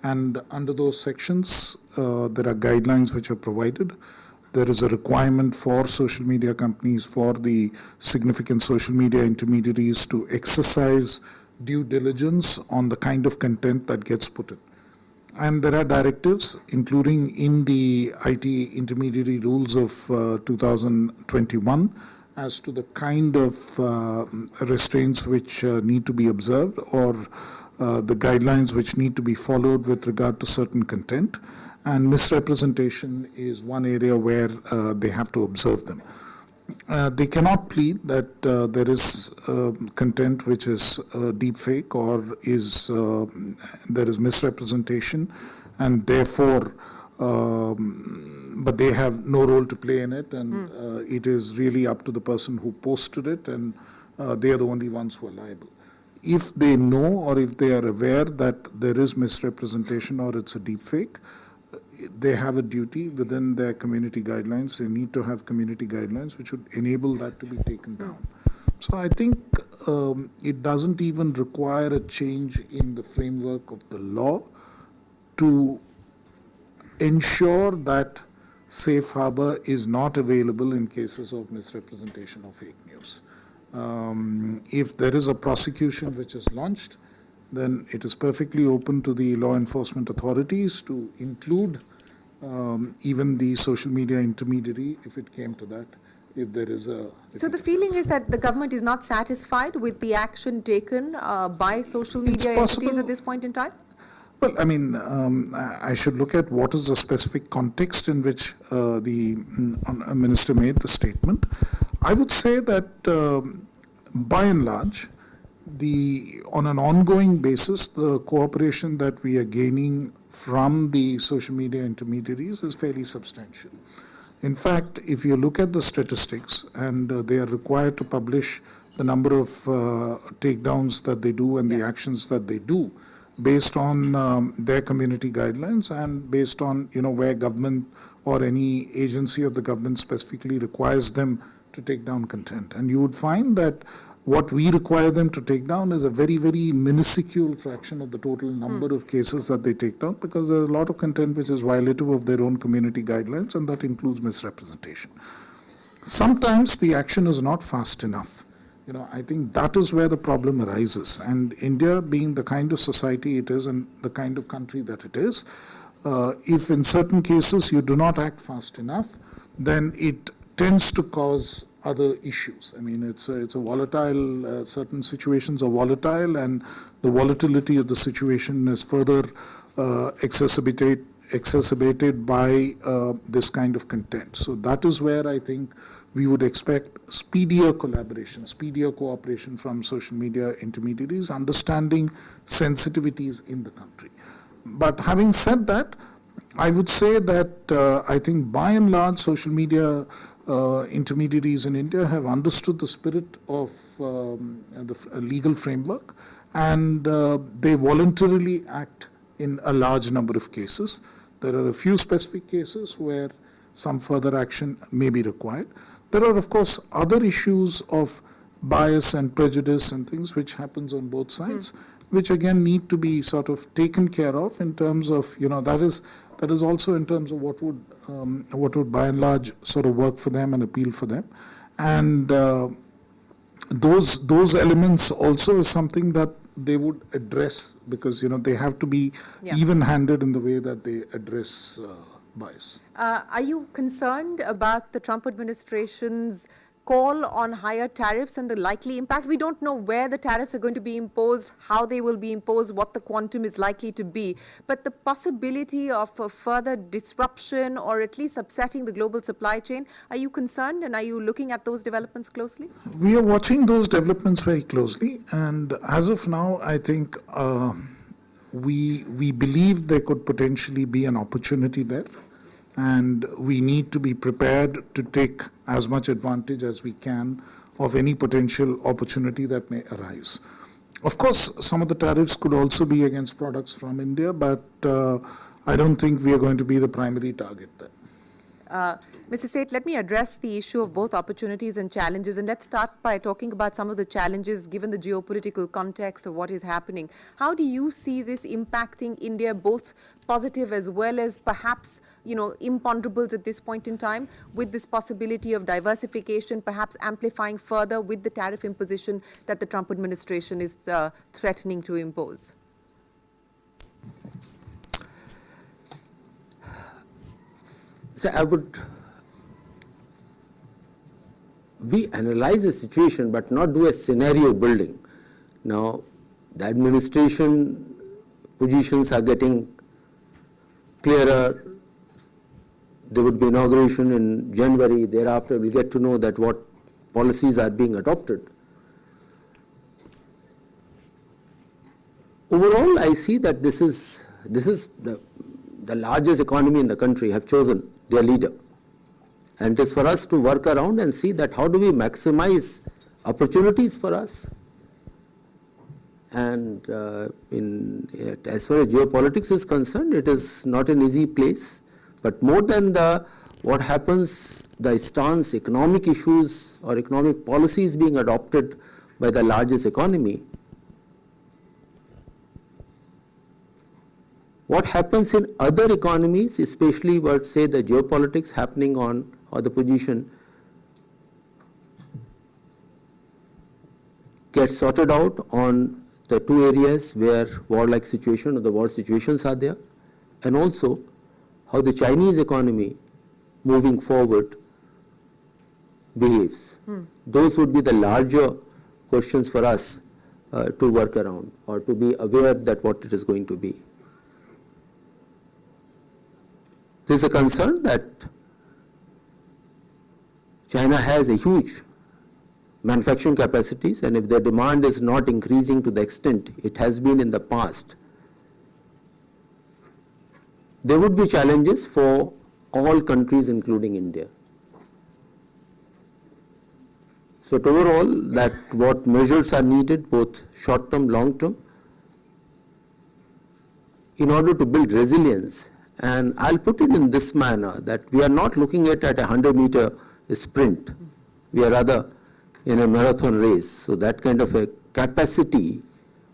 Speaker 6: And under those sections, there are guidelines which are provided. There is a requirement for social media companies, for the significant social media intermediaries to exercise due diligence on the kind of content that gets put in. And there are directives, including in the IT intermediary rules of 2021, as to the kind of restraints which need to be observed, or the guidelines which need to be followed with regard to certain content. And misrepresentation is one area where they have to observe them. They cannot plead that there is content which is deep fake or is there is misrepresentation, and therefore, but they have no role to play in it, and it is really up to the person who posted it, and they are the only ones who are liable. If they know or if they are aware that there is misrepresentation or it's a deep fake, they have a duty within their community guidelines. They need to have community guidelines which would enable that to be taken down. So I think it doesn't even require a change in the framework of the law to ensure that safe harbor is not available in cases of misrepresentation or fake news. If there is a prosecution which is launched, then it is perfectly open to the law enforcement authorities to include even the social media intermediary if it came to that, if there is a...
Speaker 2: So the feeling is that the government is not satisfied with the action taken by social media entities at this point in time?
Speaker 6: Well, I mean, I should look at what is the specific context in which the minister made the statement. I would say that by and large, on an ongoing basis, the cooperation that we are gaining from the social media intermediaries is fairly substantial. In fact, if you look at the statistics, and they are required to publish the number of takedowns that they do and the actions that they do, based on their community guidelines and based on where government or any agency of the government specifically requires them to take down content. And you would find that what we require them to take down is a very, very minuscule fraction of the total number of cases that they take down, because there's a lot of content which is violative of their own community guidelines, and that includes misrepresentation. Sometimes the action is not fast enough. I think that is where the problem arises. And India, being the kind of society it is and the kind of country that it is, if in certain cases you do not act fast enough, then it tends to cause other issues. I mean, it's a volatile, certain situations are volatile, and the volatility of the situation is further exacerbated by this kind of content. So that is where I think we would expect speedier collaboration, speedier cooperation from social media intermediaries, understanding sensitivities in the country. But having said that, I would say that I think by and large social media intermediaries in India have understood the spirit of the legal framework, and they voluntarily act in a large number of cases. There are a few specific cases where some further action may be required. There are, of course, other issues of bias and prejudice and things which happens on both sides, which again need to be sort of taken care of in terms of, that is also in terms of what would by and large sort of work for them and appeal for them. And those elements also is something that they would address, because they have to be even-handed in the way that they address bias.
Speaker 2: Are you concerned about the Trump administration's call on higher tariffs and the likely impact? We don't know where the tariffs are going to be imposed, how they will be imposed, what the quantum is likely to be. But the possibility of a further disruption or at least upsetting the global supply chain, are you concerned, and are you looking at those developments closely?
Speaker 6: We are watching those developments very closely, and as of now, I think we believe there could potentially be an opportunity there. and we need to be prepared to take as much advantage as we can of any potential opportunity that may arise. Of course, some of the tariffs could also be against products from India, but I don't think we are going to be the primary target there.
Speaker 2: Mr. Seth, let me address the issue of both opportunities and challenges, and let's start by talking about some of the challenges given the geopolitical context of what is happening. How do you see this impacting India, both positive as well as perhaps, imponderables at this point in time, with this possibility of diversification, perhaps amplifying further with the tariff imposition that the Trump administration is threatening to impose?
Speaker 3: So we analyze the situation but not do a scenario building. Now, the administration positions are getting clearer. There would be inauguration in January. Thereafter, we'll get to know that what policies are being adopted. Overall, I see that this is the largest economy in the country have chosen their leader. And it is for us to work around and see that how do we maximize opportunities for us. And as far as geopolitics is concerned, it is not an easy place. But more than what happens, the stance, economic issues or economic policies being adopted by the largest economy, what happens in other economies, especially what say the geopolitics happening on or the position, gets sorted out on the two areas where war-like situation or the war situations are there, and also how the Chinese economy moving forward behaves. Those would be the larger questions for us to work around or to be aware that what it is going to be. There is a concern that China has a huge manufacturing capacities, and if their demand is not increasing to the extent it has been in the past, there would be challenges for all countries including India. So overall, that what measures are needed, both short-term, long-term, in order to build resilience. And I'll put it in this manner, that we are not looking at a 100-meter sprint. We are rather in a marathon race. So that kind of a capacity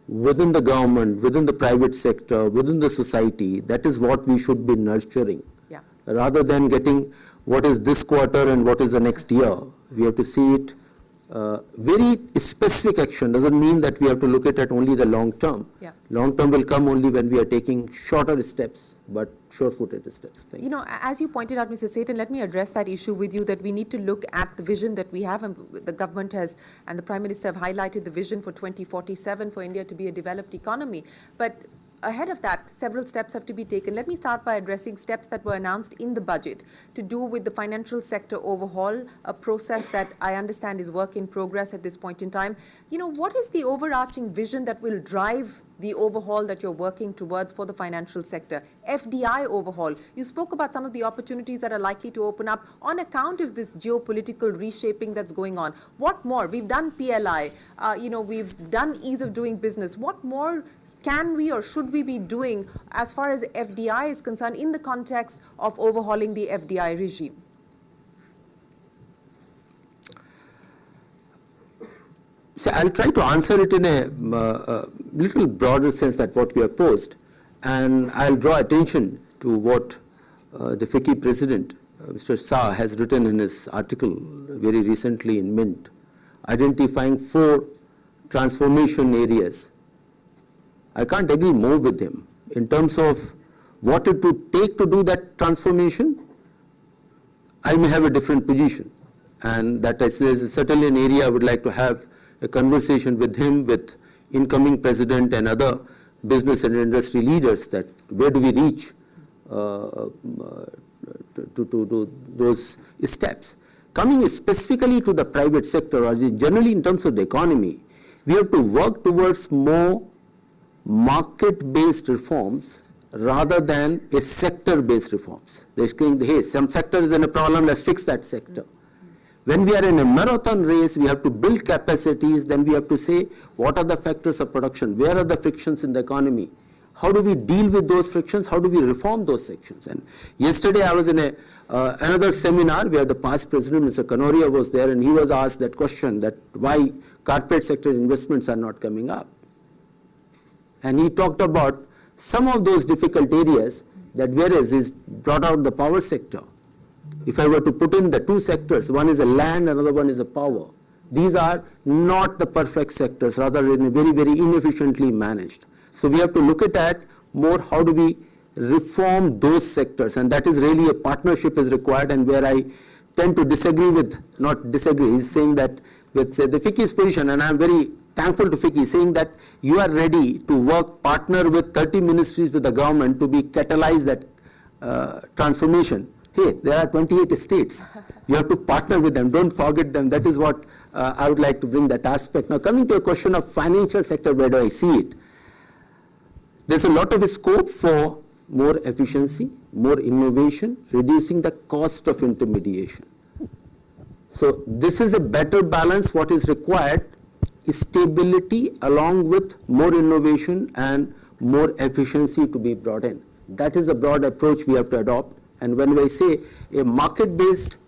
Speaker 3: within the government, within the private sector, within the society, that is what we should be nurturing.
Speaker 2: Yeah.
Speaker 3: Rather than getting what is this quarter and what is the next year. We have to see it very specific action. Doesn't mean that we have to look at only the long term.
Speaker 2: Yeah.
Speaker 3: Long term will come only when we are taking shorter steps, but sure-footed steps. Thank you.
Speaker 2: As you pointed out, Mr. Satan, let me address that issue with you, that we need to look at the vision that we have, and the government has, and the Prime Minister have highlighted the vision for 2047 for India to be a developed economy. But ahead of that, several steps have to be taken. Let me start by addressing steps that were announced in the budget to do with the financial sector overhaul, a process that I understand is work in progress at this point in time. What is the overarching vision that will drive the overhaul that you're working towards for the financial sector? FDI overhaul. You spoke about some of the opportunities that are likely to open up on account of this geopolitical reshaping that's going on. What more? We've done PLI, we've done ease of doing business. What more can we or should we be doing as far as FDI is concerned in the context of overhauling the FDI regime?
Speaker 3: So I'll try to answer it in a little broader sense than what we have posed, and I'll draw attention to what the FICCI president, Mr. Shah, has written in his article very recently in Mint, identifying 4 transformation areas. I can't agree more with him. In terms of what it would take to do that transformation, I may have a different position, and that is certainly an area I would like to have a conversation with him, with incoming president and other business and industry leaders, that where do we reach to those steps. Coming specifically to the private sector, or generally in terms of the economy, we have to work towards more market-based reforms rather than a sector-based reforms. They're saying, hey, some sector is in a problem, let's fix that sector. When we are in a marathon race, we have to build capacities, then we have to say, what are the factors of production? Where are the frictions in the economy? How do we deal with those frictions? How do we reform those sections? And yesterday I was in another seminar where the past president, Mr. Kanoria, was there, and he was asked that question, that why corporate sector investments are not coming up. And he talked about some of those difficult areas, that whereas he's brought out the power sector. If I were to put in the two sectors, one is a land, another one is a power. These are not the perfect sectors, rather very, very inefficiently managed. So we have to look at that more, how do we reform those sectors, and that is really a partnership is required, and where I tend to disagree with, not disagree, is saying that with the FICCI's position, and I'm very thankful to FICCI, saying that you are ready to work, partner with 30 ministries with the government to be catalyze that transformation. Hey, there are 28 states. You have to partner with them. Don't forget them. That is what I would like to bring that aspect. Now, coming to a question of financial sector, where do I see it? There's a lot of scope for more efficiency, more innovation, reducing the cost of intermediation. So this is a better balance. What is required is stability along with more innovation and more efficiency to be brought in. That is a broad approach we have to adopt. And when we say a market-based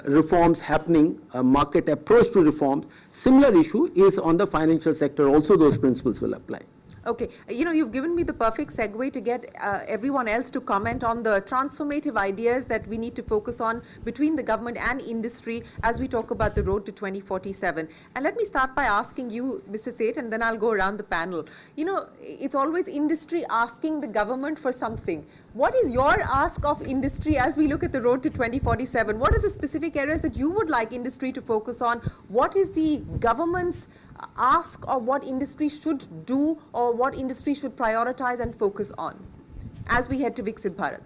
Speaker 3: reforms happening, a market approach to reforms, similar issue is on the financial sector. Also those principles will apply.
Speaker 2: Okay, you've given me the perfect segue to get everyone else to comment on the transformative ideas that we need to focus on between the government and industry as we talk about the road to 2047. And let me start by asking you, Mr. Seth, and then I'll go around the panel. It's always industry asking the government for something. What is your ask of industry as we look at the road to 2047? What are the specific areas that you would like industry to focus on? What is the government's ask of what industry should do or what industry should prioritize and focus on as we head to Viksit Bharat?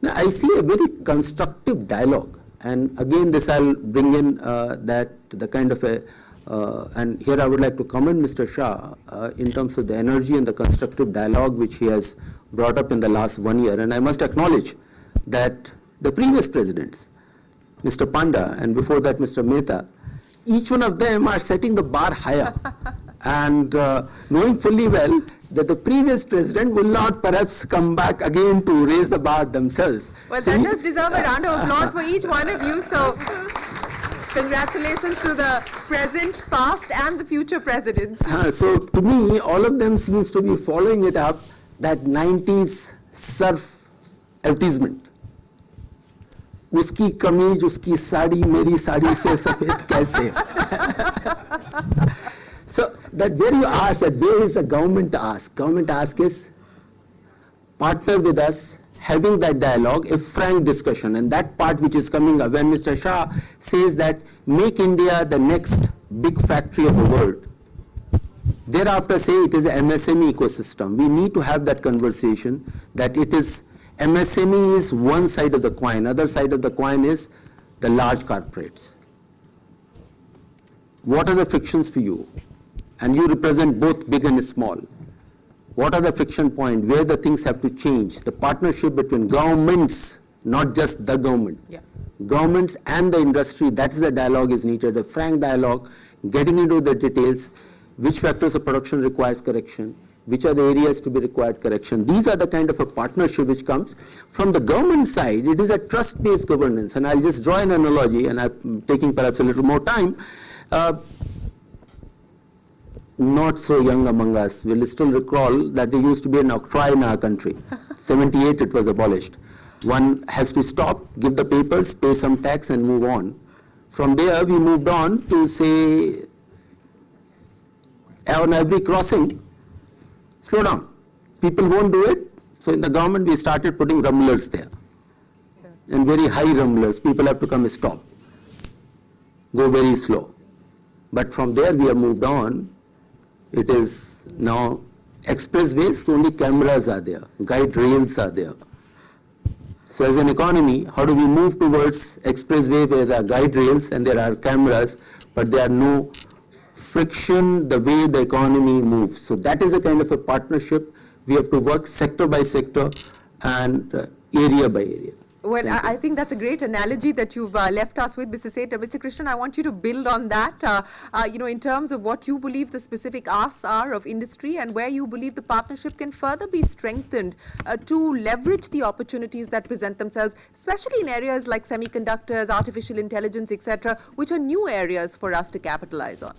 Speaker 3: Now, I see a very constructive dialogue, and again this I'll bring in that the kind of a and here I would like to commend Mr. Shah in terms of the energy and the constructive dialogue which he has brought up in the last 1 year. And I must acknowledge that the previous presidents, Mr. Panda and before that Mr. Mehta, each one of them are setting the bar higher and knowing fully well that the previous president will not perhaps come back again to raise the bar themselves.
Speaker 2: Well, so that does deserve a round of applause for each one of you. So congratulations to the present, past and the future presidents.
Speaker 3: So to me, all of them seems to be following it up, that 90s surf advertisement. उसकी कमीज उसकी साड़ी मेरी साड़ी से सफेद कैसे. So that where you ask that where is the government ask? Government ask is partner with us, having that dialogue, a frank discussion, and that part which is coming up when Mr. Shah says that make India the next big factory of the world. Thereafter say it is an MSME ecosystem. We need to have that conversation that it is MSME is one side of the coin, other side of the coin is the large corporates. What are the frictions for you? And you represent both big and small. What are the friction points, where the things have to change? The partnership between governments, not just the government.
Speaker 2: Yeah.
Speaker 3: Governments and the industry, that is the dialogue is needed, a frank dialogue, getting into the details, which factors of production requires correction, which are the areas to be required correction. These are the kind of a partnership which comes. From the government side, it is a trust-based governance, and I'll just draw an analogy, and I'm taking perhaps a little more time. Not so young among us will still recall that there used to be an octroi in our country. 78 it was abolished. One has to stop, give the papers, pay some tax and move on. From there we moved on to say on every crossing, slow down. People won't do it. So in the government we started putting rumblers there. And very high rumblers. People have to come and stop. Go very slow. But from there we have moved on. It is now expressways, only cameras are there, guide rails are there. So as an economy, how do we move towards expressway where there are guide rails and there are cameras, but there are no friction the way the economy moves. So that is a kind of a partnership. We have to work sector by sector and area by area.
Speaker 2: Well, I think that's a great analogy that you've left us with, Mr. Seth. Mr. Krishnan, I want you to build on that, in terms of what you believe the specific asks are of industry and where you believe the partnership can further be strengthened to leverage the opportunities that present themselves, especially in areas like semiconductors, artificial intelligence, etc., which are new areas for us to capitalize on.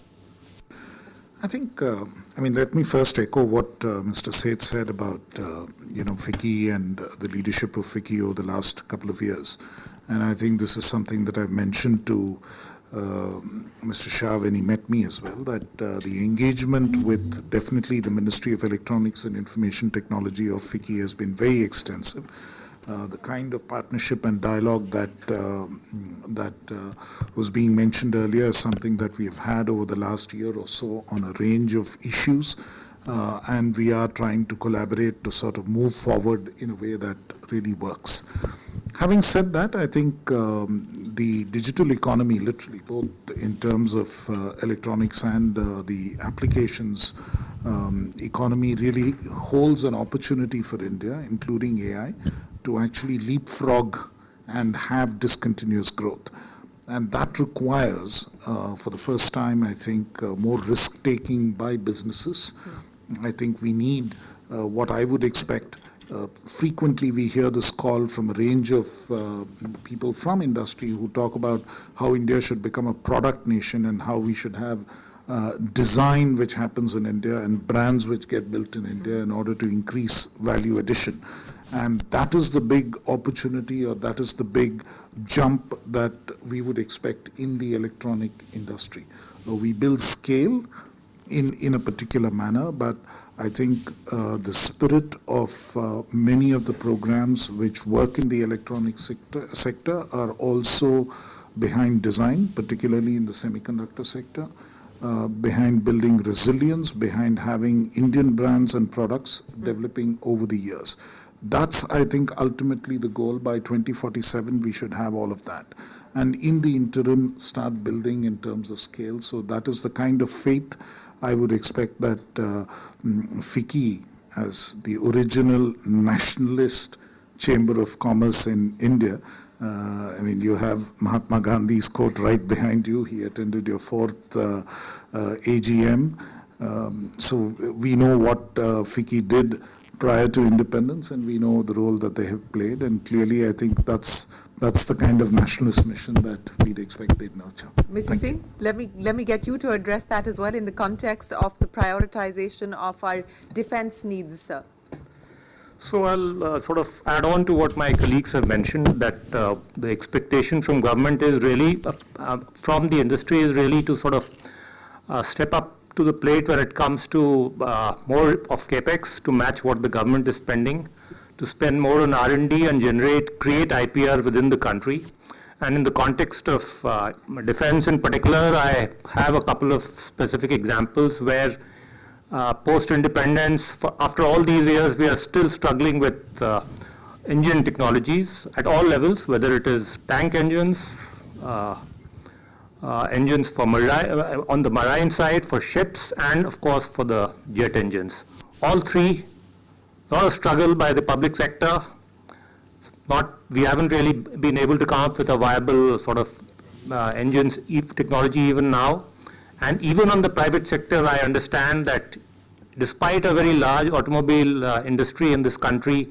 Speaker 6: I think, let me first echo what Mr. Seth said about, FICCI and the leadership of FICCI over the last couple of years. And I think this is something that I've mentioned to Mr. Shah when he met me as well, that the engagement with definitely the Ministry of Electronics and Information Technology of FICCI has been very extensive. The kind of partnership and dialogue that was being mentioned earlier is something that we have had over the last year or so on a range of issues, and we are trying to collaborate to sort of move forward in a way that really works. Having said that, I think the digital economy, literally, both in terms of electronics and the applications economy, really holds an opportunity for India, including AI, to actually leapfrog and have discontinuous growth. And that requires, for the first time, I think, more risk-taking by businesses. I think we need what I would expect. Frequently we hear this call from a range of people from industry who talk about how India should become a product nation and how we should have design which happens in India and brands which get built in India in order to increase value addition. And that is the big opportunity, or that is the big jump that we would expect in the electronic industry. We build scale in a particular manner, but I think the spirit of many of the programs which work in the electronic sector are also behind design, particularly in the semiconductor sector, behind building resilience, behind having Indian brands and products developing over the years. That's, I think, ultimately the goal. By 2047, we should have all of that. And in the interim, start building in terms of scale. So that is the kind of faith I would expect that FICCI, as the original nationalist chamber of commerce in India, you have Mahatma Gandhi's quote right behind you. He attended your 4th AGM. So we know what FICCI did prior to independence, and we know the role that they have played, and clearly I think that's the kind of nationalist mission that we'd expect they'd nurture.
Speaker 2: Mr. Singh, let me get you to address that as well in the context of the prioritization of our defense needs, sir.
Speaker 4: So I'll sort of add on to what my colleagues have mentioned, that the expectation from government is really, from the industry, is really to sort of step up to the plate when it comes to more of capex to match what the government is spending, to spend more on R&D and create IPR within the country. And in the context of defense in particular, I have a couple of specific examples where post-independence, after all these years, we are still struggling with engine technologies at all levels, whether it is tank engines, engines for on the marine side for ships, and of course for the jet engines. All three, a lot of struggle by the public sector. We haven't really been able to come up with a viable sort of engines technology even now. And even on the private sector, I understand that despite a very large automobile industry in this country,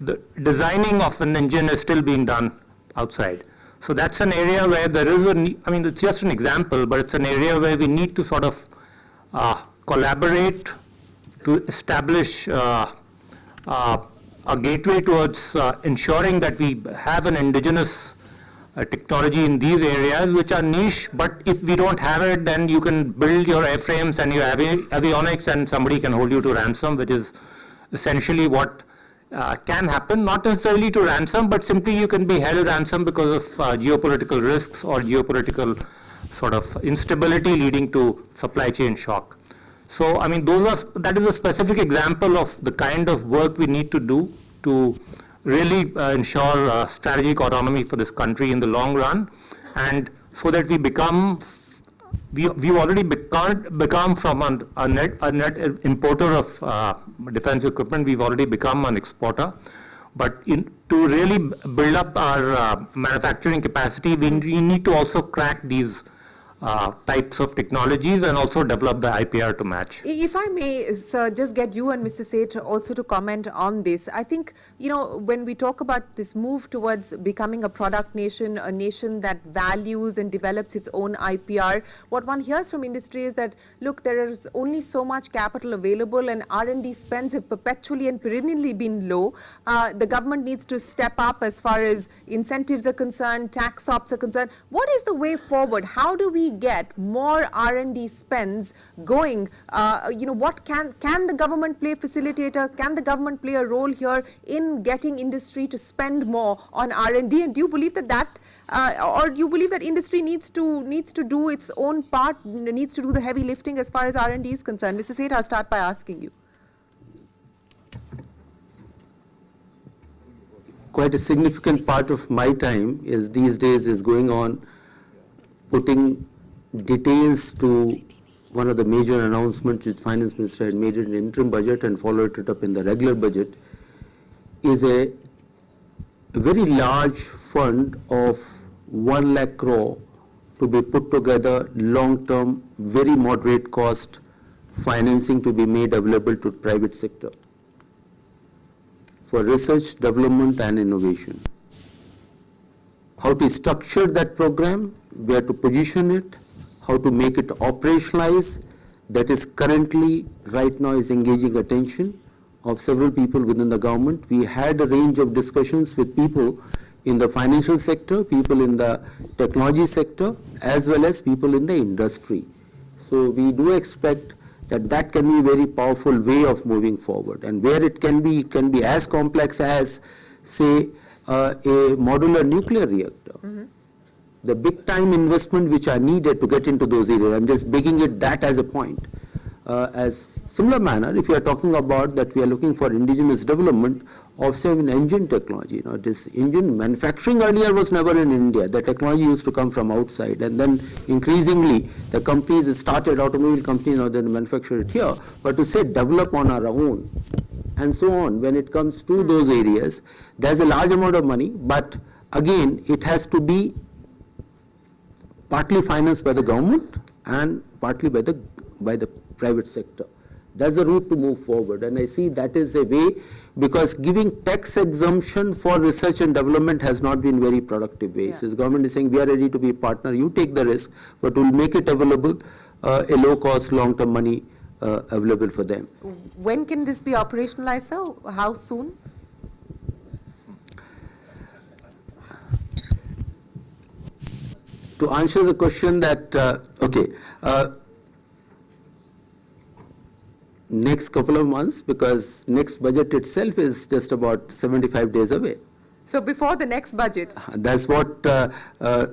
Speaker 4: the designing of an engine is still being done outside. So that's an area where there is it's just an example, but it's an area where we need to sort of collaborate to establish a gateway towards ensuring that we have an indigenous technology in these areas which are niche, but if we don't have it, then you can build your airframes and your avionics and somebody can hold you to ransom, which is essentially what can happen, not necessarily to ransom, but simply you can be held ransom because of geopolitical risks or geopolitical sort of instability leading to supply chain shock. So, that is a specific example of the kind of work we need to do to really ensure strategic autonomy for this country in the long run, and so that we we've already become from a net importer of defense equipment, we've already become an exporter. But to really build up our manufacturing capacity, we need to also crack these types of technologies and also develop the IPR to match.
Speaker 2: If I may, sir, just get you and Mr. Seth also to comment on this. I think, when we talk about this move towards becoming a product nation, a nation that values and develops its own IPR, what one hears from industry is that, look, there is only so much capital available and R&D spends have perpetually and perennially been low. The government needs to step up as far as incentives are concerned, tax ops are concerned. What is the way forward? How do we get more R&D spends going? What can the government play facilitator? Can the government play a role here in getting industry to spend more on R&D? And do you believe that or do you believe that industry needs to do its own part, needs to do the heavy lifting as far as R&D is concerned? Mr. Seth, I'll start by asking you.
Speaker 3: Quite a significant part of my time is these days is going on putting details to one of the major announcements which Finance Minister had made in the interim budget and followed it up in the regular budget, is a very large fund of 1 lakh crore to be put together, long-term, very moderate cost financing to be made available to private sector for research, development and innovation. How to structure that program, where to position it, how to make it operationalized, that is currently, right now, is engaging attention of several people within the government. We had a range of discussions with people in the financial sector, people in the technology sector, as well as people in the industry. So we do expect that can be a very powerful way of moving forward. And where it can be as complex as, say, a modular nuclear reactor. Mm-hmm. The big time investment which are needed to get into those areas, I'm just making it that as a point. As similar manner, if you are talking about that we are looking for indigenous development of, say, an engine technology. This engine manufacturing earlier was never in India. The technology used to come from outside, and then increasingly the companies started, automobile companies, now they manufacture it here, but to say develop on our own and so on. When it comes to those areas, there's a large amount of money, but again, it has to be partly financed by the government and partly by the private sector. That's the route to move forward, and I see that is a way, because giving tax exemption for research and development has not been very productive way. So the government is saying we are ready to be a partner, you take the risk, but we'll make it available, a low cost, long-term money available for them.
Speaker 2: When can this be operationalized, sir? How soon?
Speaker 3: To answer the question that, next couple of months, because next budget itself is just about 75 days away.
Speaker 2: So before the next budget?
Speaker 3: That's what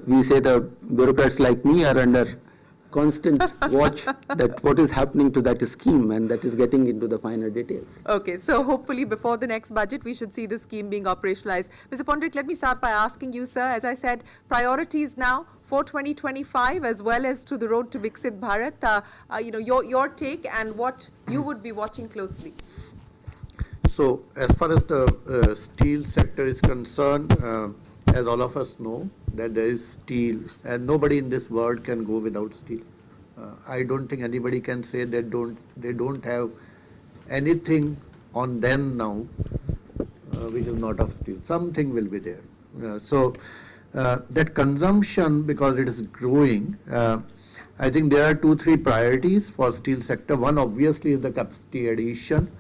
Speaker 3: we say, the bureaucrats like me are under constant watch that what is happening to that scheme, and that is getting into the finer details.
Speaker 2: Okay, so hopefully before the next budget, we should see the scheme being operationalized. Mr. Pondrik, let me start by asking you, sir, as I said, priorities now for 2025 as well as to the road to Viksit Bharat. Your take and what you would be watching closely.
Speaker 5: So as far as the steel sector is concerned, as all of us know, that there is steel, and nobody in this world can go without steel. I don't think anybody can say that they don't have anything on them now which is not of steel. Something will be there. That consumption, because it is growing, I think there are 2-3 priorities for steel sector. One obviously is the capacity addition,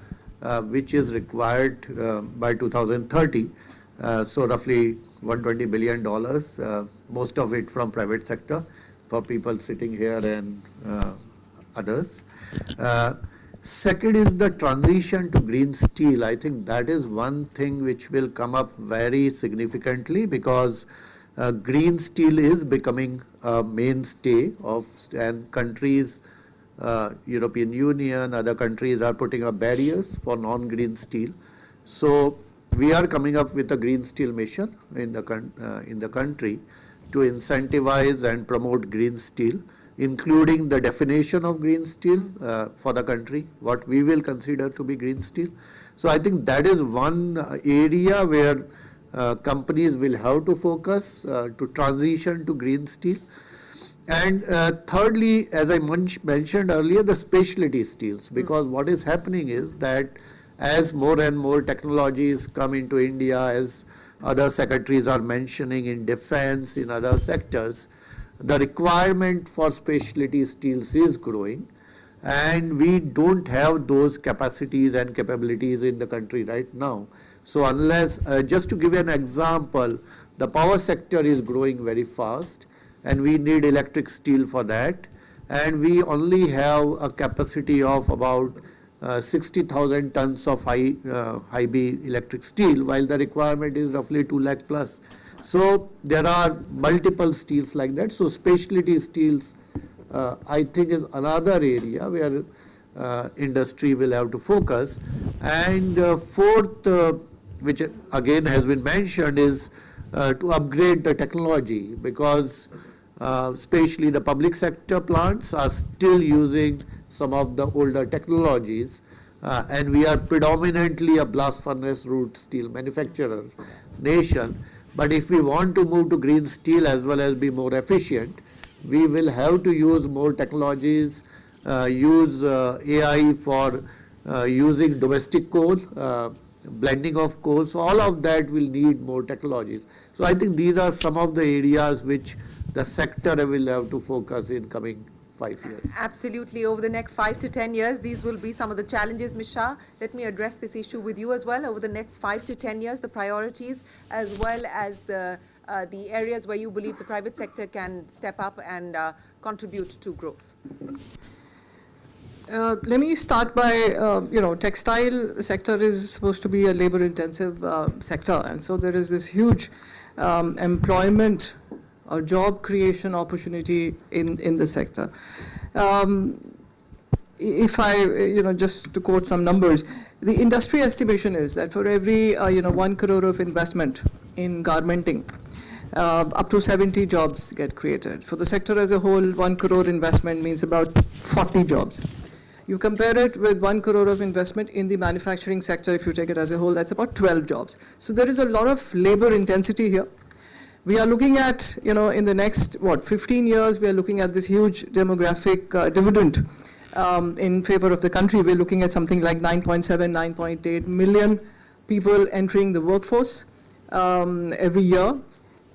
Speaker 5: which is required by 2030. So roughly $120 billion, most of it from private sector for people sitting here and others. Second is the transition to green steel. I think that is one thing which will come up very significantly, because green steel is becoming a mainstay of, and countries, European Union, other countries are putting up barriers for non-green steel. So we are coming up with a green steel mission in the country to incentivize and promote green steel. including the definition of green steel for the country, what we will consider to be green steel. So I think that is one area where companies will have to focus to transition to green steel. And thirdly, as I mentioned earlier, the specialty steels, because what is happening is that as more and more technologies come into India, as other secretaries are mentioning in defense, in other sectors, the requirement for specialty steels is growing, and we don't have those capacities and capabilities in the country right now. So unless, just to give you an example, the power sector is growing very fast, and we need electric steel for that, and we only have a capacity of about 60,000 tons of high B electric steel, while the requirement is roughly 2 lakh plus. So there are multiple steels like that. So specialty steels, I think, is another area where industry will have to focus. And fourth, which again has been mentioned, is to upgrade the technology, because especially the public sector plants are still using some of the older technologies, and we are predominantly a blast furnace route steel manufacturers nation. But if we want to move to green steel as well as be more efficient, we will have to use more technologies, use AI for using domestic coal, blending of coal. So all of that will need more technologies. So I think these are some of the areas which the sector will have to focus in coming 5 years.
Speaker 2: Absolutely. Over the next 5 to 10 years, these will be some of the challenges. Ms. Shah, let me address this issue with you as well. Over the next 5 to 10 years, the priorities as well as the areas where you believe the private sector can step up and contribute to growth.
Speaker 7: Let me start by, textile sector is supposed to be a labor-intensive sector, and so there is this huge employment or job creation opportunity in the sector. If I, just to quote some numbers, the industry estimation is that for every, 1 crore of investment in garmenting, up to 70 jobs get created. For the sector as a whole, 1 crore investment means about 40 jobs. You compare it with 1 crore of investment in the manufacturing sector, if you take it as a whole, that's about 12 jobs. So there is a lot of labor intensity here. We are looking at, in the next, 15 years, we are looking at this huge demographic dividend in favor of the country. We're looking at something like 9.7, 9.8 million people entering the workforce every year.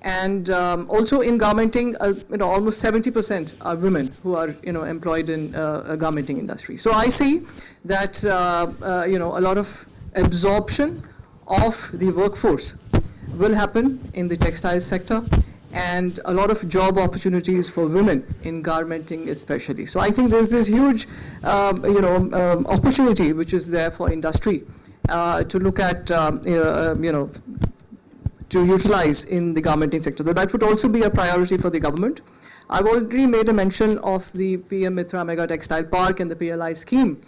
Speaker 7: And also in garmenting, almost 70% are women who are, employed in a garmenting industry. So I see that, a lot of absorption of the workforce will happen in the textile sector, and a lot of job opportunities for women in garmenting especially. So I think there's this huge, opportunity which is there for industry to look at, to utilize in the garmenting sector. So that would also be a priority for the government. I've already made a mention of the PM Mitra Mega Textile Park and the PLI scheme,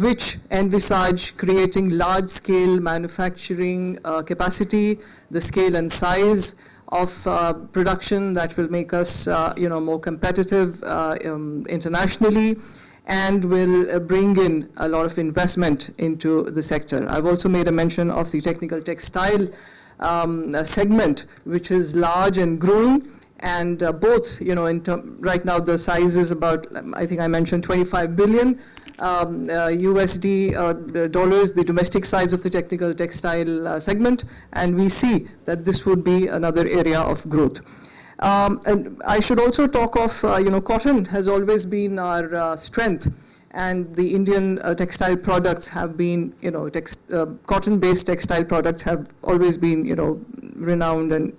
Speaker 7: which envisage creating large-scale manufacturing capacity, the scale and size of production that will make us, more competitive internationally, and will bring in a lot of investment into the sector. I've also made a mention of the technical textile segment, which is large and growing, and both, right now the size is about, I think I mentioned 25 billion USD dollars, the domestic size of the technical textile segment, and we see that this would be another area of growth. And I should also talk of, cotton has always been our strength, and the Indian textile products have been, cotton-based textile products have always been, renowned and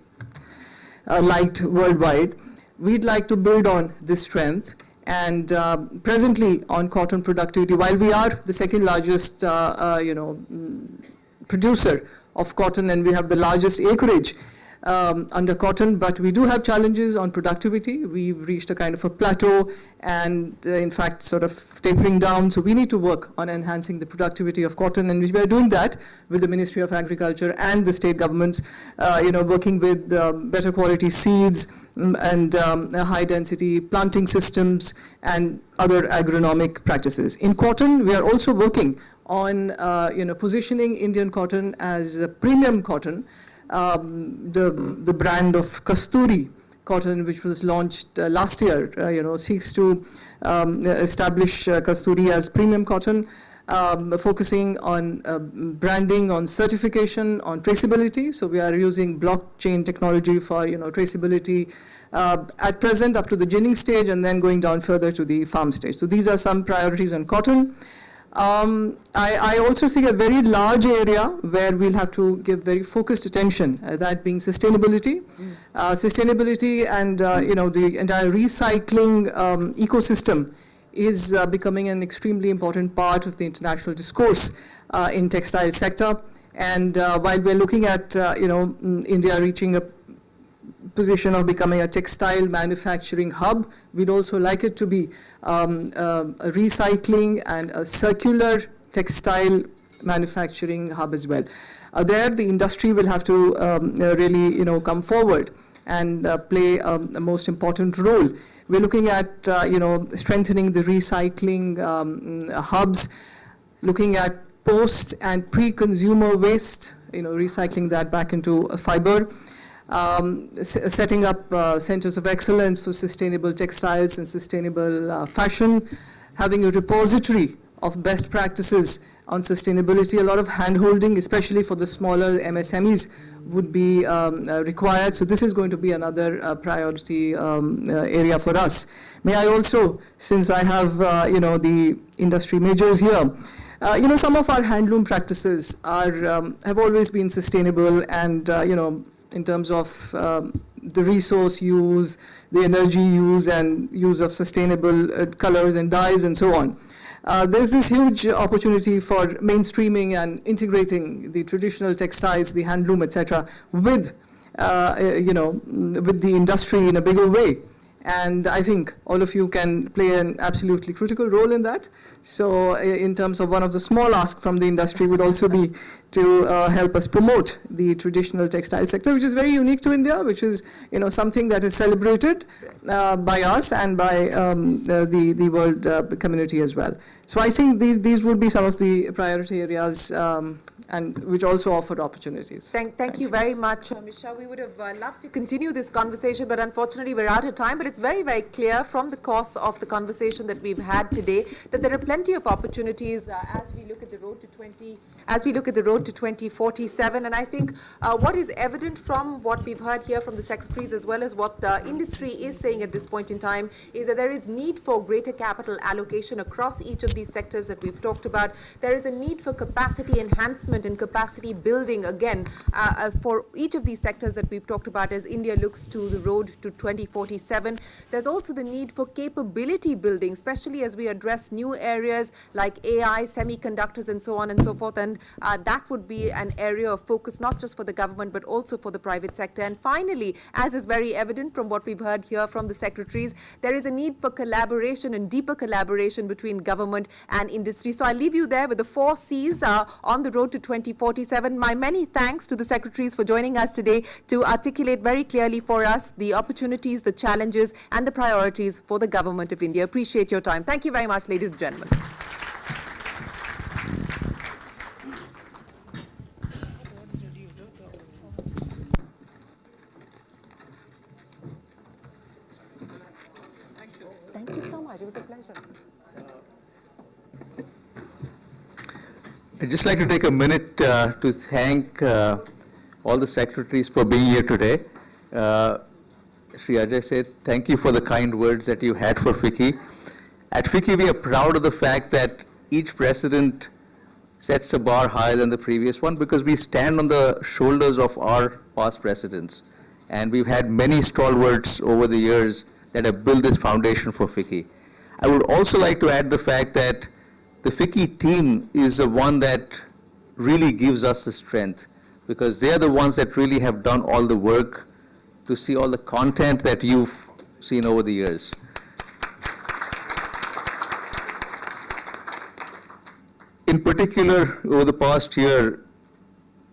Speaker 7: liked worldwide. We'd like to build on this strength, and presently on cotton productivity, while we are the second largest, producer of cotton and we have the largest acreage, under cotton, but we do have challenges on productivity. We've reached a kind of a plateau and in fact sort of tapering down. So we need to work on enhancing the productivity of cotton, and we are doing that with the Ministry of Agriculture and the state governments, working with better quality seeds and high density planting systems and other agronomic practices. In cotton, we are also working on positioning Indian cotton as a premium cotton. The brand of Kasturi cotton, which was launched last year, seeks to establish Kasturi as premium cotton, focusing on branding, on certification, on traceability. So we are using blockchain technology for traceability at present up to the ginning stage and then going down further to the farm stage. So these are some priorities on cotton. I also see a very large area where we'll have to give very focused attention, that being sustainability. Sustainability and the entire recycling ecosystem is becoming an extremely important part of the international discourse in textile sector. And while we're looking at India reaching a position of becoming a textile manufacturing hub, we'd also like it to be a recycling and a circular textile manufacturing hub as well. There, the industry will have to really come forward and play a most important role. We're looking at strengthening the recycling hubs, looking at post and pre-consumer waste, recycling that back into fiber. Setting up centers of excellence for sustainable textiles and sustainable fashion, having a repository of best practices on sustainability. A lot of hand-holding, especially for the smaller MSMEs, would be required. So this is going to be another priority area for us. May I also, since I have the industry majors here, some of our handloom practices have always been sustainable and in terms of the resource use, the energy use, and use of sustainable colors and dyes and so on. There's this huge opportunity for mainstreaming and integrating the traditional textiles, the handloom, etc., with the industry in a bigger way. And I think all of you can play an absolutely critical role in that. So in terms of one of the small asks from the industry would also be to help us promote the traditional textile sector, which is very unique to India, which is something that is celebrated by us and by the world community as well. So I think these would be some of the priority areas and which also offer opportunities.
Speaker 2: Thank you very much, Ms. Shah. We would have loved to continue this conversation, but unfortunately we're out of time. But it's very, very clear from the course of the conversation that we've had today that there are plenty of opportunities as we look at the road to 2047. And I think what is evident from what we've heard here from the secretaries, as well as what the industry is saying at this point in time, is that there is need for greater capital allocation across each of these sectors that we've talked about. There is a need for capacity enhancement and capacity building, again, for each of these sectors that we've talked about as India looks to the road to 2047. There's also the need for capability building, especially as we address new areas like AI, semiconductors, and so on and so forth. And that would be an area of focus, not just for the government, but also for the private sector. And finally, as is very evident from what we've heard here from the secretaries, there is a need for collaboration and deeper collaboration between government and industry. So I'll leave you there with the 4 C's on the road to 2047. My many thanks to the secretaries for joining us today to articulate very clearly for us the opportunities, the challenges, and the priorities for the government of India. Appreciate your time. Thank you very much, ladies and gentlemen. Thank you so much. It was a pleasure.
Speaker 1: I'd just like to take a minute to thank all the secretaries for being here today. Shri Ajay said, thank you for the kind words that you had for FICCI. At FICCI, we are proud of the fact that each president sets a bar higher than the previous one because we stand on the shoulders of our past presidents. And we've had many stalwarts over the years that have built this foundation for FICCI. I would also like to add the fact that the FICCI team is the one that really gives us the strength. because they are the ones that really have done all the work to see all the content that you've seen over the years. In particular, over the past year,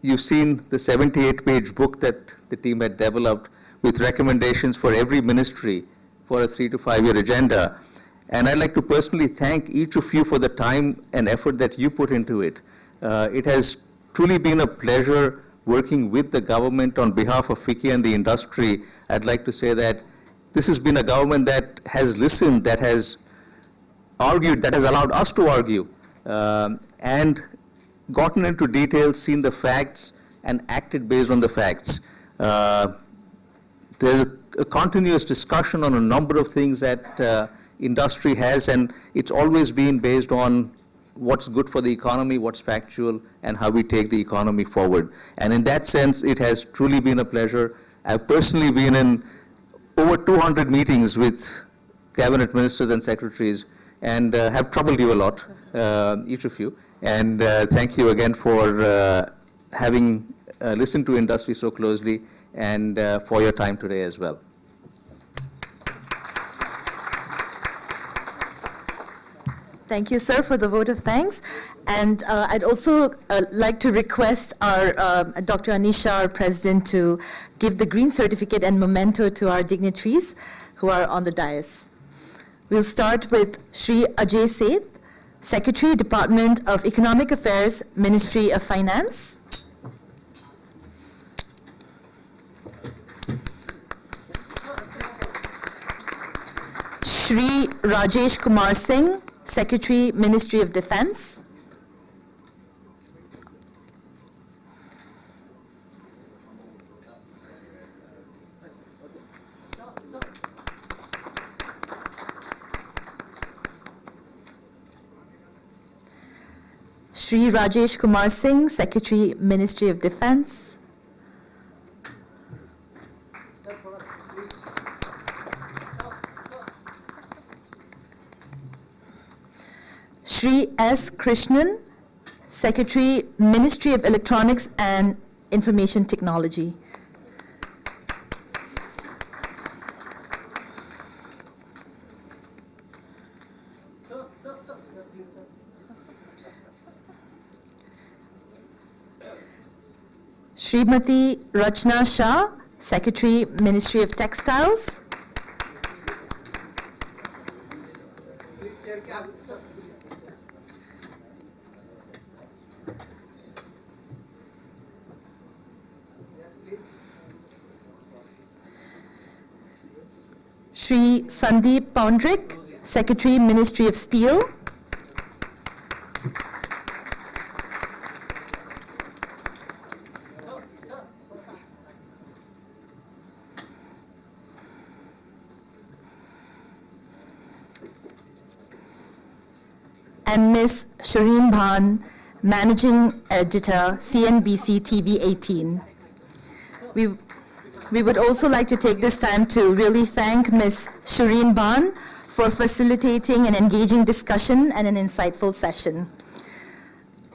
Speaker 1: you've seen the 78-page book that the team had developed with recommendations for every ministry for a 3 to 5 year agenda. And I'd like to personally thank each of you for the time and effort that you put into it. It has truly been a pleasure working with the government on behalf of FICCI and the industry. I'd like to say that this has been a government that has listened, that has argued, that has allowed us to argue, and gotten into details, seen the facts, and acted based on the facts. There's a continuous discussion on a number of things that industry has, and it's always been based on what's good for the economy, what's factual, and how we take the economy forward. And in that sense, it has truly been a pleasure. I've personally been in over 200 meetings with cabinet ministers and secretaries, and have troubled you a lot, each of you. And thank you again for having listened to industry so closely, and for your time today as well.
Speaker 8: Thank you, sir, for the vote of thanks. And I'd also like to request our Dr. Anisha, our president, to give the green certificate and memento to our dignitaries who are on the dais. We'll start with Shri Ajay Seth, Secretary, Department of Economic Affairs, Ministry of Finance. Shri Rajesh Kumar Singh, Secretary, Ministry of Defense. Shri Rajesh Kumar Singh, Secretary, Ministry of Defense. Shri S. Krishnan, Secretary, Ministry of Electronics and Information Technology. Srimati Rachna Shah, Secretary, Ministry of Textiles. Shri Sandeep Poundrik, Secretary, Ministry of Steel. And Ms. Shireen Bhan, Managing Editor, CNBC TV 18. We would also like to take this time to really thank Ms. Shireen Bhan for facilitating an engaging discussion and an insightful session.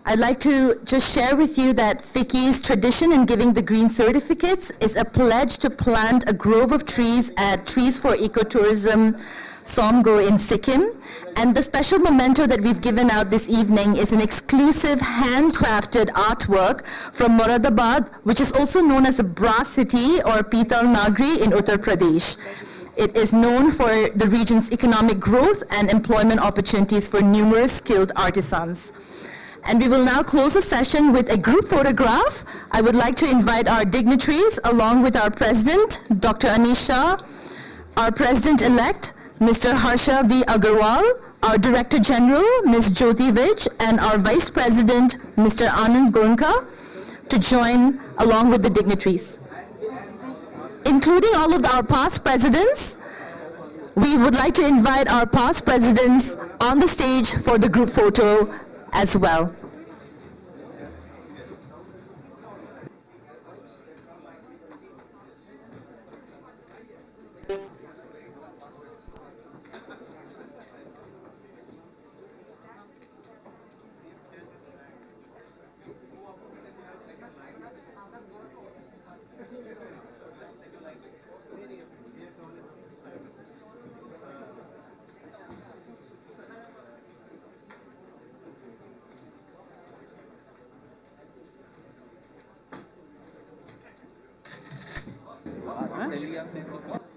Speaker 8: I'd like to just share with you that FICCI's tradition in giving the green certificates is a pledge to plant a grove of trees at Trees for Ecotourism Somgo in Sikkim. And the special memento that we've given out this evening is an exclusive handcrafted artwork from Moradabad, which is also known as a Brass City or Pital Nagri in Uttar Pradesh. It is known for the region's economic growth and employment opportunities for numerous skilled artisans. And we will now close the session with a group photograph. I would like to invite our dignitaries, along with our president, Dr. Anisha, our president-elect, Mr. Harsha V. Agarwal, our Director General, Ms. Jyoti Vij, and our Vice President, Mr. Anand Goenka, to join along with the dignitaries. Including all of our past presidents, we would like to invite our past presidents on the stage for the group photo as well.
Speaker 9: India.